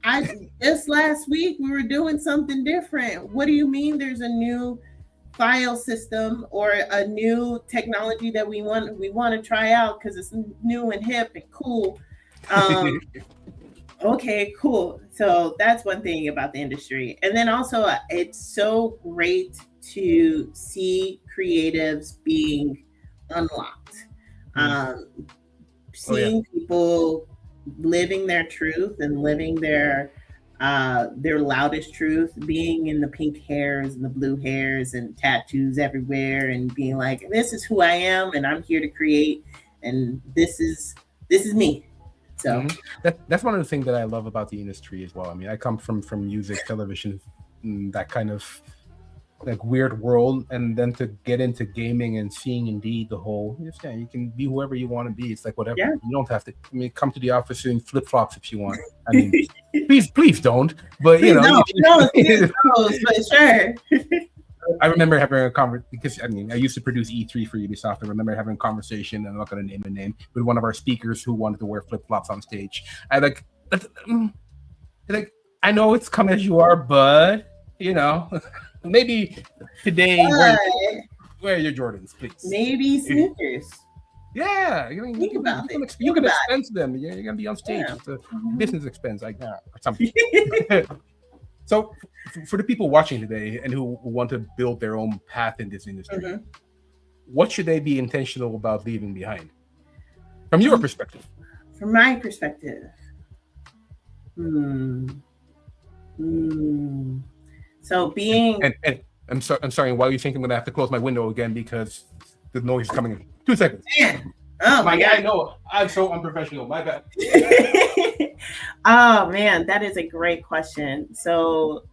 Speaker 2: I just last week we were doing something different. What do you mean there's a new file system or a new technology that we want to try out because it's new and hip and cool? Um, okay, cool. So that's one thing about the industry. And then also, it's so great to see creatives being unlocked.
Speaker 1: Mm.
Speaker 2: Um,
Speaker 1: Oh yeah.
Speaker 2: Seeing people living their truth and living their loudest truth, being in the pink hairs and the blue hairs and tattoos everywhere, and being like, this is who I am and I'm here to create, and this is me. So
Speaker 1: Hmm. That's one of the things that I love about the industry as well. I mean, I come from music, television, that kind of like weird world, and then to get into gaming and seeing indeed the whole, yes, yeah, you can be whoever you want to be. It's like whatever.
Speaker 2: yeah.
Speaker 1: You don't have to. I mean, come to the office in flip flops if you want. I mean, please don't. But
Speaker 2: Please don't. No, please don't, but sure.
Speaker 1: I remember having a conversation because I mean I used to produce E3 for Ubisoft. I remember having a conversation, and I'm not going to name a name, with one of our speakers who wanted to wear flip flops on stage. I like, like I know it's come as you are, but you know, maybe today wearing
Speaker 2: But
Speaker 1: wear your Jordans, please.
Speaker 2: Maybe sneakers.
Speaker 1: Yeah,
Speaker 2: Think about it.
Speaker 1: You can
Speaker 2: Think about
Speaker 1: expense them. You're gonna be on stage.
Speaker 2: Yeah.
Speaker 1: It's a
Speaker 2: Mhm.
Speaker 1: business expense, like or something. So, for the people watching today and who want to build their own path in this industry,
Speaker 2: Mhm.
Speaker 1: what should they be intentional about leaving behind, from your perspective?
Speaker 2: From my perspective, hmm. Hmm. So being
Speaker 1: And I'm sorry. While you think, I'm gonna have to close my window again because the noise is coming in. 2 seconds.
Speaker 2: man, oh my
Speaker 1: Yeah, I
Speaker 2: god.
Speaker 1: know. I'm so unprofessional. My bad.
Speaker 2: Oh man, that is a great question. So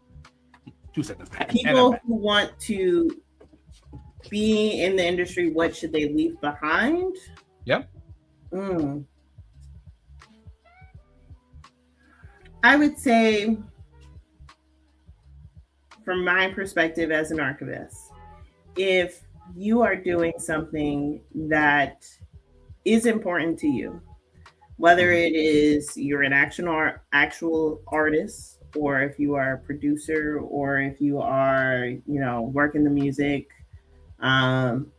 Speaker 1: 2 seconds. And I'm
Speaker 2: people
Speaker 1: back.
Speaker 2: who want to be in the industry, what should they leave behind?
Speaker 1: Yeah.
Speaker 2: Mm. I would say, from my perspective as an archivist, if you are doing something that is important to you, whether it is you're an actual artist, or if you are a producer, or if you are, working the music, um,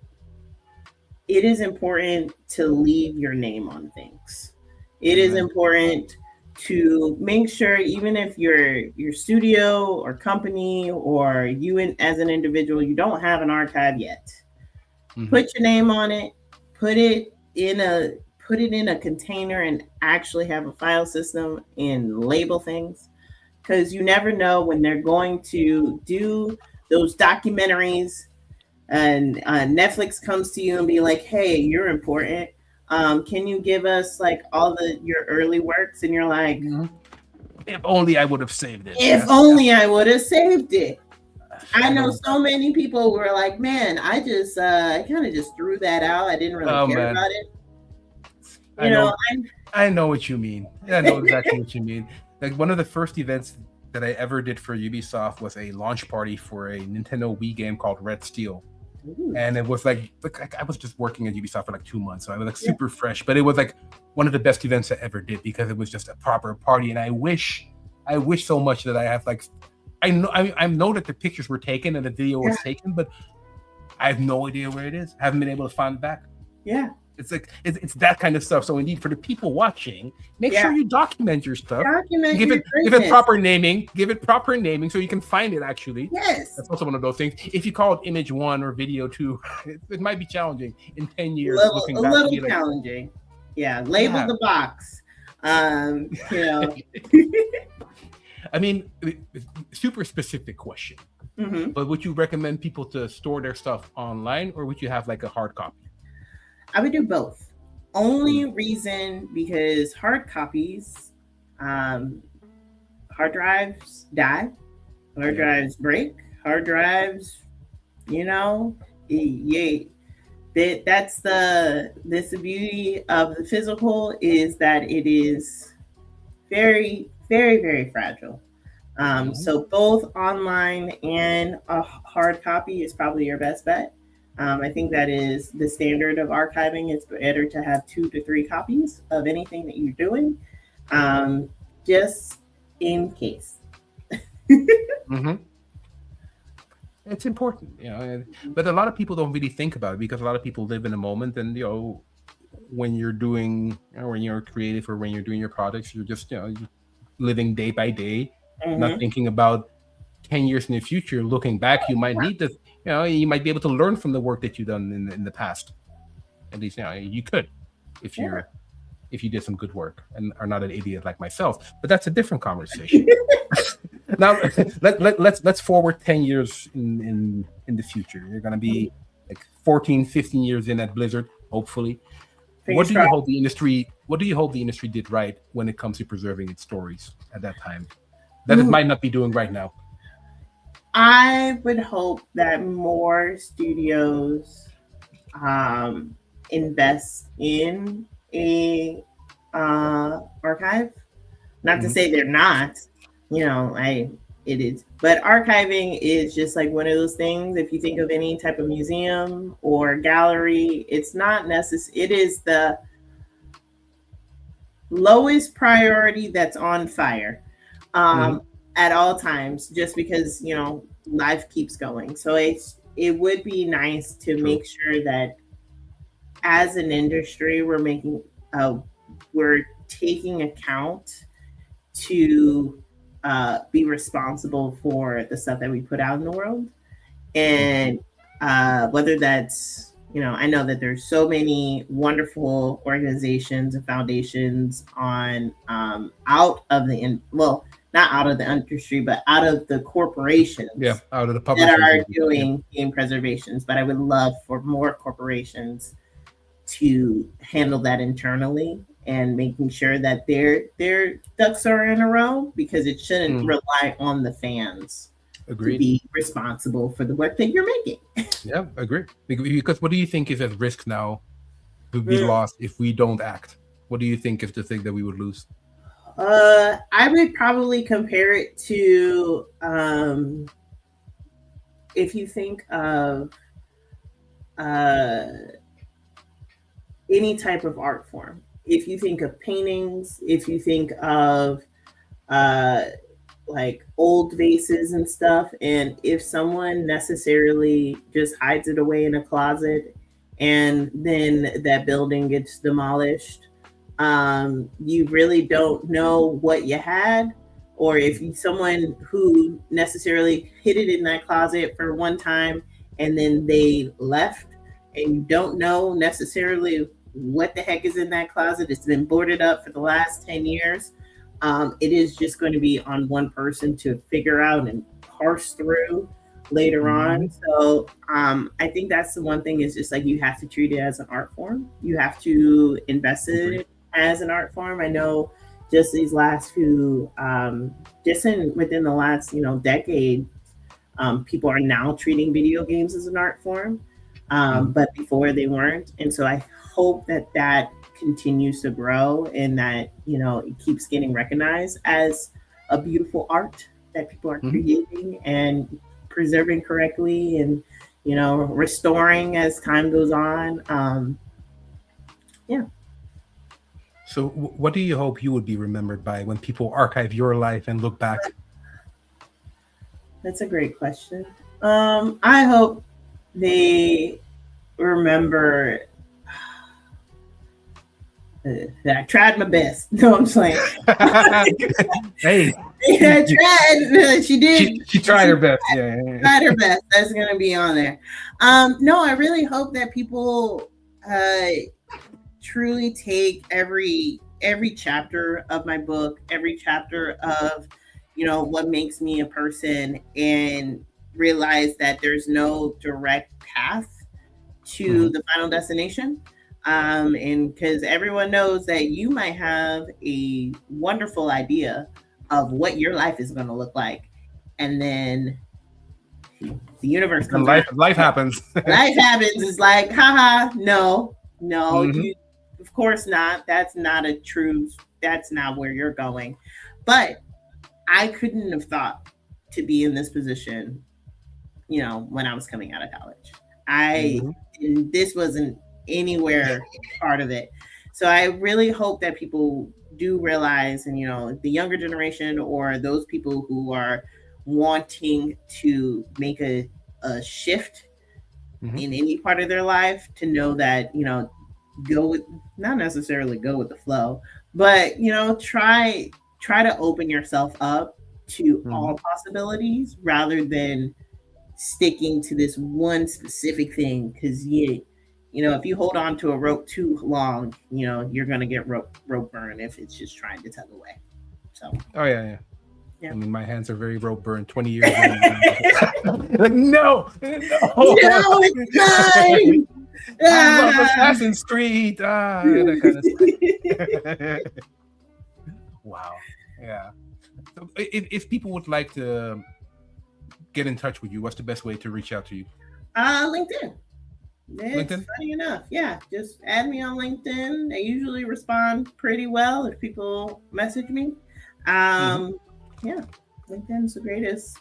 Speaker 2: it is important to leave your name on things. It is important to make sure, even if your studio or company or you as an individual, you don't have an archive yet, put your name on it, put it in a container, and actually have a file system and label things, because you never know when they're going to do those documentaries and Netflix comes to you and be like, hey, you're important, can you give us like all your early works? And you're like,
Speaker 1: if only I would have saved it.
Speaker 2: If only I would have saved it. I know so many people were like, man, I just I kind of just threw that out. I didn't really care about it.
Speaker 1: I know what you mean. I know exactly what you mean. Like, one of the first events that I ever did for Ubisoft was a launch party for a Nintendo Wii game called Red Steel. Ooh. And it was like I was just working at Ubisoft for like 2 months, so I was like super fresh. But it was like one of the best events I ever did, because it was just a proper party. And I wish so much that I have like, I know that the pictures were taken and the video was taken, but I have no idea where it is. I haven't been able to find it back.
Speaker 2: Yeah.
Speaker 1: It's like it's that kind of stuff. So indeed, for the people watching, make sure you document your stuff. Give it proper naming. Give it proper naming so you can find it. Actually,
Speaker 2: yes,
Speaker 1: that's also one of those things. If you call it Image 1 or Video 2, it might be challenging in 10 years.
Speaker 2: A little challenging. Yeah, label the box.
Speaker 1: I mean, super specific question. Mm-hmm. But would you recommend people to store their stuff online, or would you have like a hard copy?
Speaker 2: I would do both. Only reason, because hard copies, hard drives die, hard drives break, hard drives, that's the beauty of the physical, is that it is very, very, very fragile. So both online and a hard copy is probably your best bet. I think that is the standard of archiving. It's better to have 2 to 3 copies of anything that you're doing, just in case.
Speaker 1: It's important, but a lot of people don't really think about it, because a lot of people live in a moment, and when you're doing, when you're creative, or when you're doing your projects, you're just living day by day, not thinking about 10 years in the future. Looking back, you might need to, you might be able to learn from the work that you've done in the past. At least, you could, if you did some good work and are not an idiot like myself. But that's a different conversation. Now, let's forward 10 years in the future. You're going to be like 14, 15 years in at Blizzard, hopefully. What do you hope the industry did right when it comes to preserving its stories at that time that it might not be doing right now?
Speaker 2: I would hope that more studios invest in a archive. Not to say they're not, it is. But archiving is just like one of those things. If you think of any type of museum or gallery, it's not necessary. It is the lowest priority that's on fire at all times, just because, life keeps going. So it would be nice to
Speaker 1: True.
Speaker 2: make sure that as an industry we're taking account to be responsible for the stuff that we put out in the world. And whether that's, I know that there's so many wonderful organizations and foundations on out of well, not out of the industry, but out of the
Speaker 1: Yeah,
Speaker 2: corporations
Speaker 1: out of the
Speaker 2: that
Speaker 1: publishers.
Speaker 2: are
Speaker 1: Yeah.
Speaker 2: doing game preservations. But I would love for more corporations to handle that internally and making sure that their ducks are in a row, because it shouldn't rely on the fans to
Speaker 1: Agreed.
Speaker 2: be responsible for the work that you're making.
Speaker 1: Yeah, agree. Because what do you think is at risk now to be
Speaker 2: Mm.
Speaker 1: lost if we don't act? What do you think is the thing that we would lose?
Speaker 2: I would probably compare it to if you think of uh, any type of art form. If you think of paintings, if you think of uh, like old vases and stuff, and if someone necessarily just hides it away in a closet and then that building gets demolished, you really don't know what you had. Or if someone who necessarily hid it in that closet for one time and then they left, and you don't know necessarily what the heck is in that closet, it's been boarded up for the last 10 years. It is just going to be on one person to figure out and parse through later on. So I think that's the one thing, is just like you have to treat it as an art form. You have to invest in it as an art form. I know just these last few, within the last decade, people are now treating video games as an art form, but before they weren't. And so I hope that that continues to grow, and that it keeps getting recognized as a beautiful art that people are creating and preserving correctly, and restoring as time goes on. Yeah.
Speaker 1: So, what do you hope you would be remembered by when people archive your life and look back?
Speaker 2: That's a great question. I hope they remember that I tried my best. No, I'm saying.
Speaker 1: Hey,
Speaker 2: I tried. She did.
Speaker 1: She tried her best. Yeah.
Speaker 2: Tried her best. That's gonna be on there. No, I really hope that people truly take every chapter of my book, every chapter of what makes me a person, and realize that there's no direct path to the final destination. And because everyone knows that you might have a wonderful idea of what your life is going to look like, and then the universe comes
Speaker 1: life happens.
Speaker 2: Life happens. It's like, haha, no, of course not. That's not a truth. That's not where you're going. But I couldn't have thought to be in this position, when I was coming out of college. This wasn't anywhere part of it. So I really hope that people do realize, and the younger generation, or those people who are wanting to make a shift in any part of their life, to know that go with, not necessarily go with the flow, but try to open yourself up to all possibilities, rather than sticking to this one specific thing. Because if you hold on to a rope too long, you're gonna get rope burn if it's just trying to tug away. So.
Speaker 1: Oh yeah. I mean, my hands are very rope burned. 20 years. Like no,
Speaker 2: it's time.
Speaker 1: I love Assassin's Creed. That kind of stuff. Wow. Yeah. So if people would like to get in touch with you, what's the best way to reach out to you?
Speaker 2: LinkedIn. It's funny enough. Yeah, just add me on LinkedIn. I usually respond pretty well if people message me. Yeah, LinkedIn's the greatest.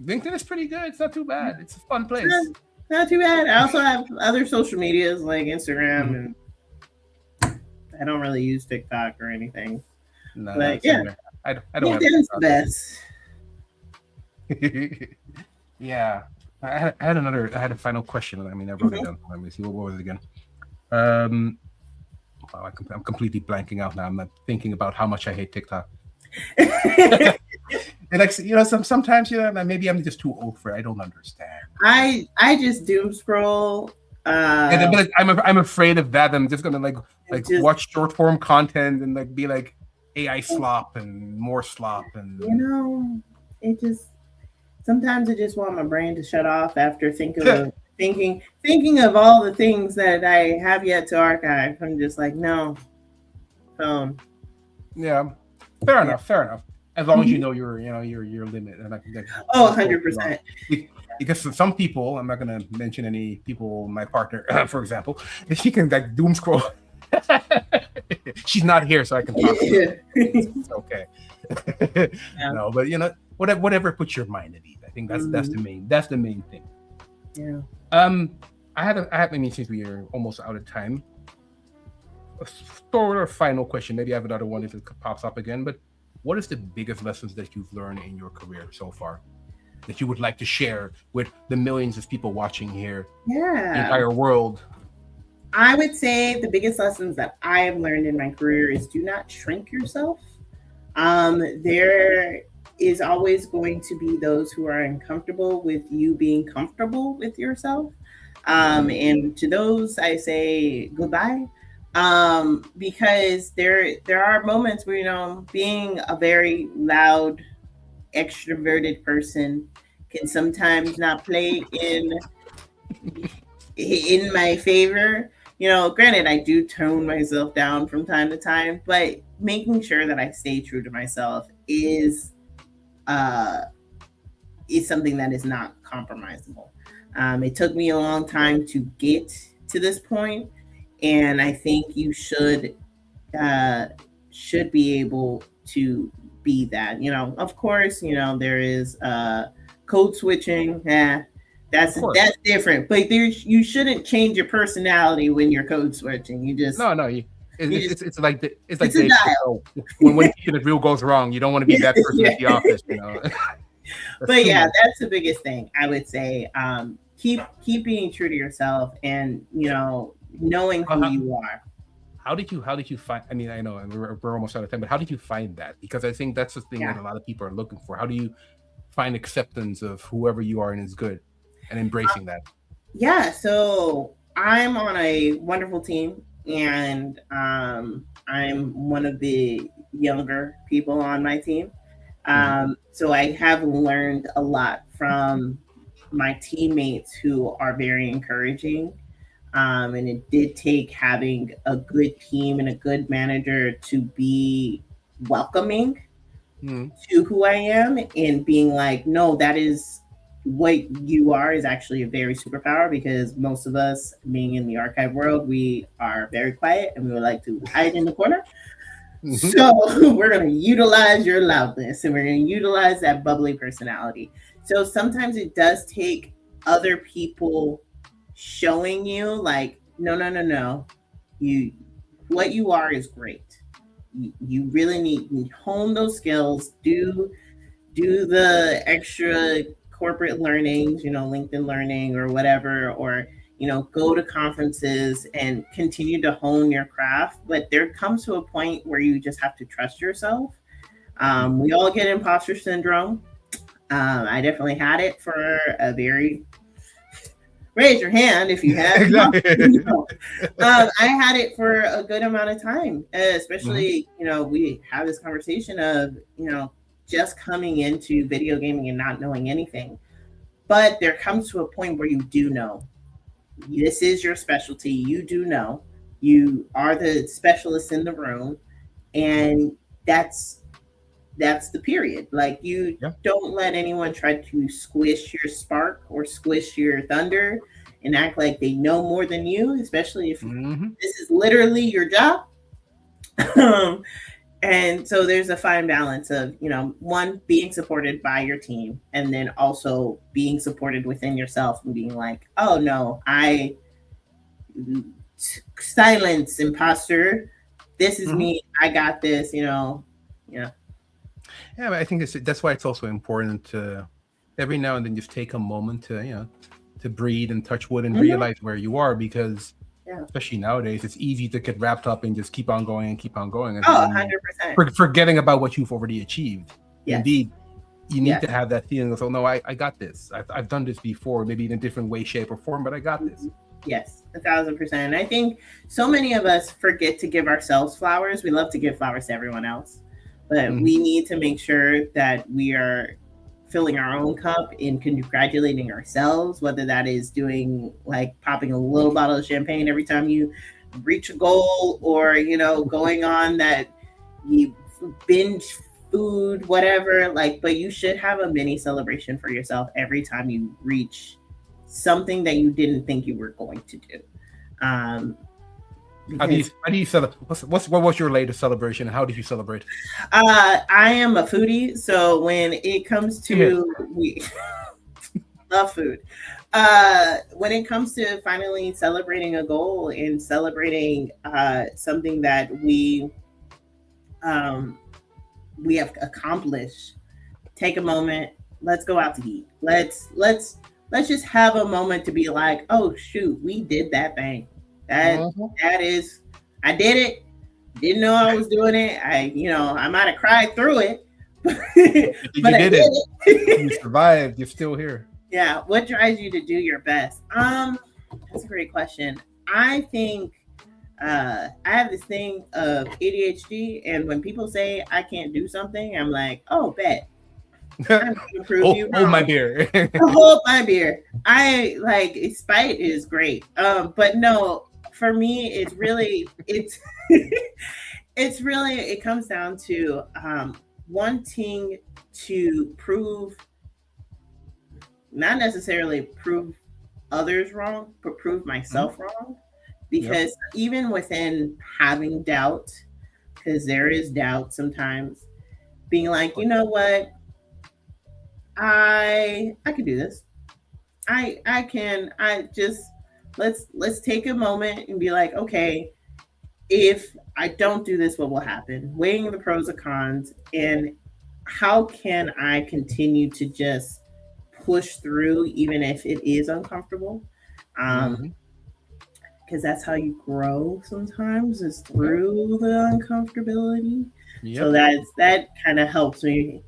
Speaker 1: LinkedIn is pretty good. It's not too bad. It's a fun place.
Speaker 2: Not too bad. I also have other social medias like Instagram, and I don't really use TikTok or anything.
Speaker 1: No,
Speaker 2: but yeah,
Speaker 1: I don't.
Speaker 2: LinkedIn's the best.
Speaker 1: Yeah. I had a final question. I mean, I wrote it down. Let me see, what was it again? Um, wow, I'm completely blanking out now. I'm not thinking about how much I hate TikTok. And like, sometimes, maybe I'm just too old for it. I don't understand.
Speaker 2: I just doom scroll.
Speaker 1: And then,
Speaker 2: Uh,
Speaker 1: but like, I'm afraid of that. I'm just gonna like
Speaker 2: just
Speaker 1: watch short form content and like be like AI slop and more slop
Speaker 2: you
Speaker 1: and
Speaker 2: know, it just sometimes I just want my brain to shut off after thinking of all the things that I have yet to archive. I'm just like, no, phone.
Speaker 1: yeah. Fair
Speaker 2: Yeah.
Speaker 1: enough. Fair enough. As long as you
Speaker 2: Mhm.
Speaker 1: know your limit, and I
Speaker 2: Oh,
Speaker 1: won't go too long.
Speaker 2: 100%.
Speaker 1: Because for some people, I'm not gonna mention any people. My partner, for example, she can like doom scroll. She's not here, so I can talk about
Speaker 2: Yeah.
Speaker 1: it. It's okay.
Speaker 2: Yeah.
Speaker 1: No, but whatever puts your mind at ease. I think that's
Speaker 2: Mhm.
Speaker 1: the main thing.
Speaker 2: Yeah.
Speaker 1: Um, I mean, since we are almost out of time, a sort of final question. Maybe I have another one if it pops up again. But what is the biggest lessons that you've learned in your career so far that you would like to share with the millions of people watching here, the
Speaker 2: Yeah.
Speaker 1: entire world?
Speaker 2: I would say the biggest lessons that I have learned in my career is do not shrink yourself. There is always going to be those who are uncomfortable with you being comfortable with yourself. And to those, I say goodbye. Because there are moments where being a very loud, extroverted person can sometimes not play in my favor. Granted, I do tone myself down from time to time, but making sure that I stay true to myself uh, is something that is not compromisable. It took me a long time to get to this point, and I think you uh, should be able to be that. Of course, there is code switching.
Speaker 1: Of course.
Speaker 2: That's different. But you shouldn't change your personality when you're code switching.
Speaker 1: No, no.
Speaker 2: You just
Speaker 1: It's like it's like
Speaker 2: it's a
Speaker 1: Dave said,
Speaker 2: dial.
Speaker 1: oh, when teaching the real goes wrong, you don't want to be that person
Speaker 2: Yeah.
Speaker 1: at the office. That's
Speaker 2: But
Speaker 1: too
Speaker 2: yeah,
Speaker 1: much.
Speaker 2: that's the biggest thing I would say. Keep being true to yourself, and knowing
Speaker 1: How,
Speaker 2: who
Speaker 1: how,
Speaker 2: you are.
Speaker 1: how did you find? I mean, I know we're almost out of time, but how did you find that? Because I think that's the thing that
Speaker 2: Yeah.
Speaker 1: a lot of people are looking for. How do you find acceptance of whoever you are and is good, and embracing that?
Speaker 2: Yeah, so I'm on a wonderful team, and I'm one of the younger people on my team.
Speaker 1: Hmm.
Speaker 2: So I have learned a lot from my teammates who are very encouraging. And it did take having a good team and a good manager to be welcoming
Speaker 1: Hmm.
Speaker 2: to who I am and being like, no, that is what you are is actually a very superpower, because most of us being in the archive world, we are very quiet and we would like to hide in the corner.
Speaker 1: Hmm.
Speaker 2: So we're going to utilize your loudness and we're going to utilize that bubbly personality. So sometimes it does take other people showing you like, no, no, no, no. You What you are is great. You really need to hone those skills, do the extra corporate learnings, LinkedIn learning or whatever, or go to conferences and continue to hone your craft. But there comes to a point where you just have to trust yourself. We all get imposter syndrome. I definitely had it for a very raise your hand if you had.
Speaker 1: Exactly.
Speaker 2: I had it for a good amount of time,
Speaker 1: Hmm.
Speaker 2: especially, we have this conversation of, just coming into video gaming and not knowing anything. But there comes to a point where you do know this is your specialty. You do know you are the specialist in the room, and that's that's the period. Like, you
Speaker 1: Yeah.
Speaker 2: don't let anyone try to squish your spark or squish your thunder and act like they know more than you, especially if
Speaker 1: Hmm.
Speaker 2: this is literally your job. um, and so there's a fine balance of, one, being supported by your team, and then also being supported within yourself and being like, oh no, silence, imposter. This is
Speaker 1: Hmm.
Speaker 2: me. I got this. Yeah.
Speaker 1: Yeah, but I think that's why it's also important every now and then just take a moment to breathe and touch wood and realize where you are, because especially nowadays, it's easy to get wrapped up and just keep on going and keep on going. And
Speaker 2: 100%.
Speaker 1: Forgetting about what you've already achieved.
Speaker 2: Yes.
Speaker 1: Indeed, you need to have that feeling of, oh, no, I got this. I've done this before, maybe in a different way, shape, or form, but I got this.
Speaker 2: Yes, 1,000%. And I think so many of us forget to give ourselves flowers. We love to give flowers to everyone else, but we need to make sure that we are filling our own cup and congratulating ourselves, whether that is doing like popping a little bottle of champagne every time you reach a goal, or going on that you binge food, whatever, but you should have a mini celebration for yourself every time you reach something that you didn't think you were going to do.
Speaker 1: How do you celebrate? What was your latest celebration? How did you celebrate?
Speaker 2: I am a foodie, so when it comes to we love food. When it comes to finally celebrating a goal and celebrating something that we have accomplished, take a moment. Let's go out to eat. Let's just have a moment to be like, oh shoot, we did that thing. That is, I did it. Didn't know I was doing it. I might have cried through it, but I did it.
Speaker 1: You survived. You're still here.
Speaker 2: Yeah. What drives you to do your best? That's a great question. I think I have this thing of ADHD, and when people say I can't do something, I'm like, oh, bet. I'm gonna prove you wrong.
Speaker 1: Hold my beer.
Speaker 2: Hold my beer. I spite is great. But no, for me, it comes down to wanting to prove, not necessarily prove others wrong, but prove myself wrong. Because even within having doubt, because there is doubt sometimes, being like, you know what, I can do this. Let's take a moment and be like, okay, if I don't do this, what will happen? Weighing the pros and cons, and how can I continue to just push through, even if it is uncomfortable? Because that's how you grow sometimes, is through the uncomfortability. So that kind of helps me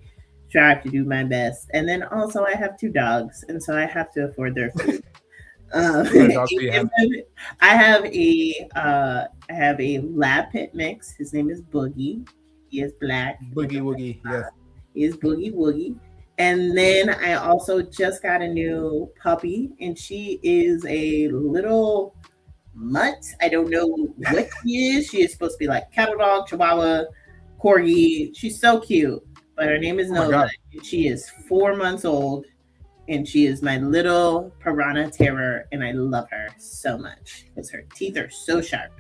Speaker 2: strive to do my best. And then also I have 2 dogs, and so I have to afford their food. I have a lab pit mix. His name is Boogie. He is black.
Speaker 1: Boogie Woogie, yeah.
Speaker 2: He is Boogie Woogie. And then I also just got a new puppy, and she is a little mutt. I don't know what she is. She is supposed to be like cattle dog, chihuahua, corgi. She's so cute. But her name is Nova. She is 4 months old, and she is my little piranha terror, and I love her so much because her teeth are so sharp.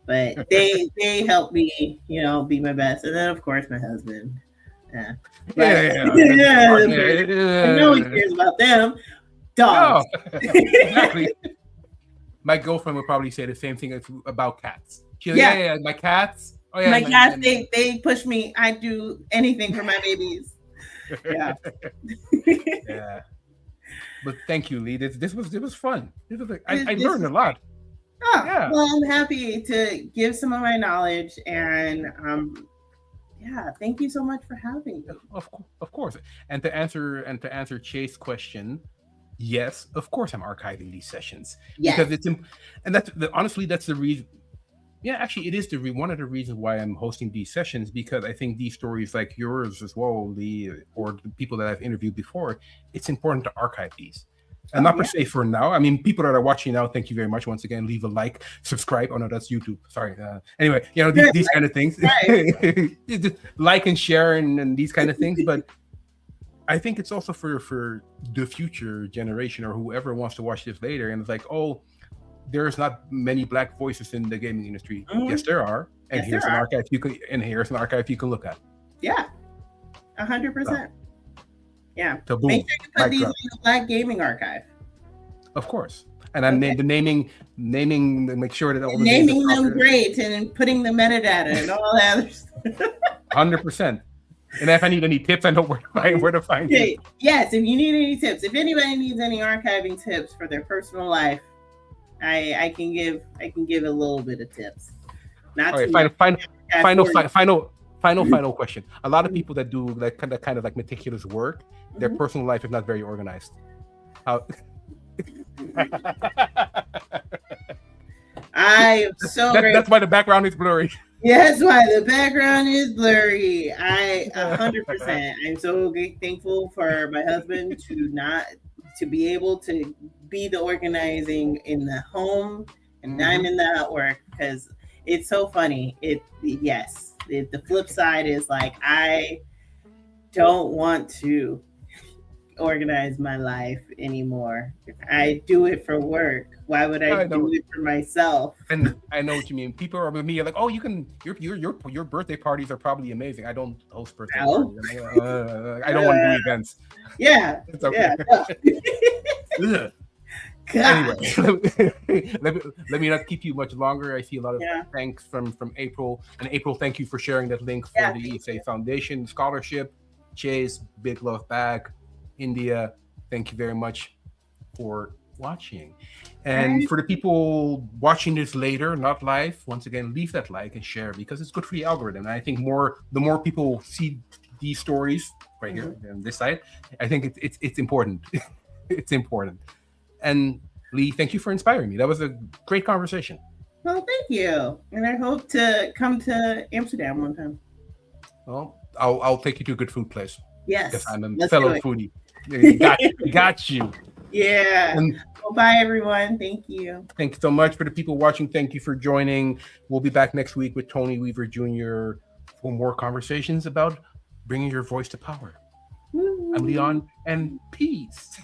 Speaker 2: But they help me, be my best. And then of course my husband. I know he cares about them. Dogs.
Speaker 1: No, exactly. My girlfriend would probably say the same thing about cats. She's like, my cats. Oh, yeah,
Speaker 2: my cats, they push me. I do anything for my babies. Yeah.
Speaker 1: Yeah. But thank you, Lee. This was fun. I learned a lot.
Speaker 2: Oh, yeah. Well, I'm happy to give some of my knowledge, and thank you so much for having me.
Speaker 1: Of course. And to answer Chase's question, yes, of course I'm archiving these sessions.
Speaker 2: Yes.
Speaker 1: Because honestly that's the reason. Yeah, actually, it is one of the reasons why I'm hosting these sessions, because I think these stories like yours as well, Lee, or the people that I've interviewed before, it's important to archive these. And not per se for now. I mean, people that are watching now, thank you very much. Once again, leave a like, subscribe. Oh, no, that's YouTube. Sorry. Anyway, these kind of things. Like and share and these kind of things. But I think it's also for the future generation or whoever wants to watch this later. And it's like, oh, there's not many Black voices in the gaming industry. Yes, there are. And here's an archive you can look at.
Speaker 2: Yeah, 100%. Yeah.
Speaker 1: So boom,
Speaker 2: make sure you put these in the Black Gaming Archive.
Speaker 1: Of course. And I'm naming, make sure that all the
Speaker 2: naming them great, and putting the metadata and all that other stuff.
Speaker 1: 100%. And if I need any tips, I know where to find you.
Speaker 2: Yes, if you need any tips, if anybody needs any archiving tips for their personal life, I can give a little bit of tips. Not
Speaker 1: all right, final question. A lot of people that do like kind of like meticulous work, their personal life is not very organized. How?
Speaker 2: I am so grateful.
Speaker 1: That's why the background is blurry.
Speaker 2: Yeah, that's why the background is blurry. 100%. I'm so thankful for my husband to be able to be the organizing in the home, and I'm in the work, because it's so funny. The flip side is like, I don't want to organize my life anymore. I do it for work. Why would I do it for myself?
Speaker 1: And I know what you mean. People are with me like, oh, you can your birthday parties are probably amazing. I don't host birthday parties. I don't want to do events.
Speaker 2: Yeah.
Speaker 1: It's okay.
Speaker 2: Yeah.
Speaker 1: Anyway, let me not keep you much longer. I see a lot of thanks from April. And April, thank you for sharing that link for the ESA Foundation Scholarship. Chase, big love back. India, thank you very much for watching. And for the people watching this later, not live, once again, leave that like and share, because it's good for the algorithm. And I think the more people see these stories right here on this side, I think it's important. It's important. And Lee, thank you for inspiring me. That was a great conversation.
Speaker 2: Well, thank you. And I hope to come to Amsterdam one time.
Speaker 1: Well, I'll take you to a good food place.
Speaker 2: Yes.
Speaker 1: Because I'm a fellow foodie. Got you.
Speaker 2: Yeah. Well, bye, everyone. Thank you.
Speaker 1: Thank you so much. For the people watching, thank you for joining. We'll be back next week with Tony Weaver Jr. for more conversations about bringing your voice to power. I'm Leon, and peace.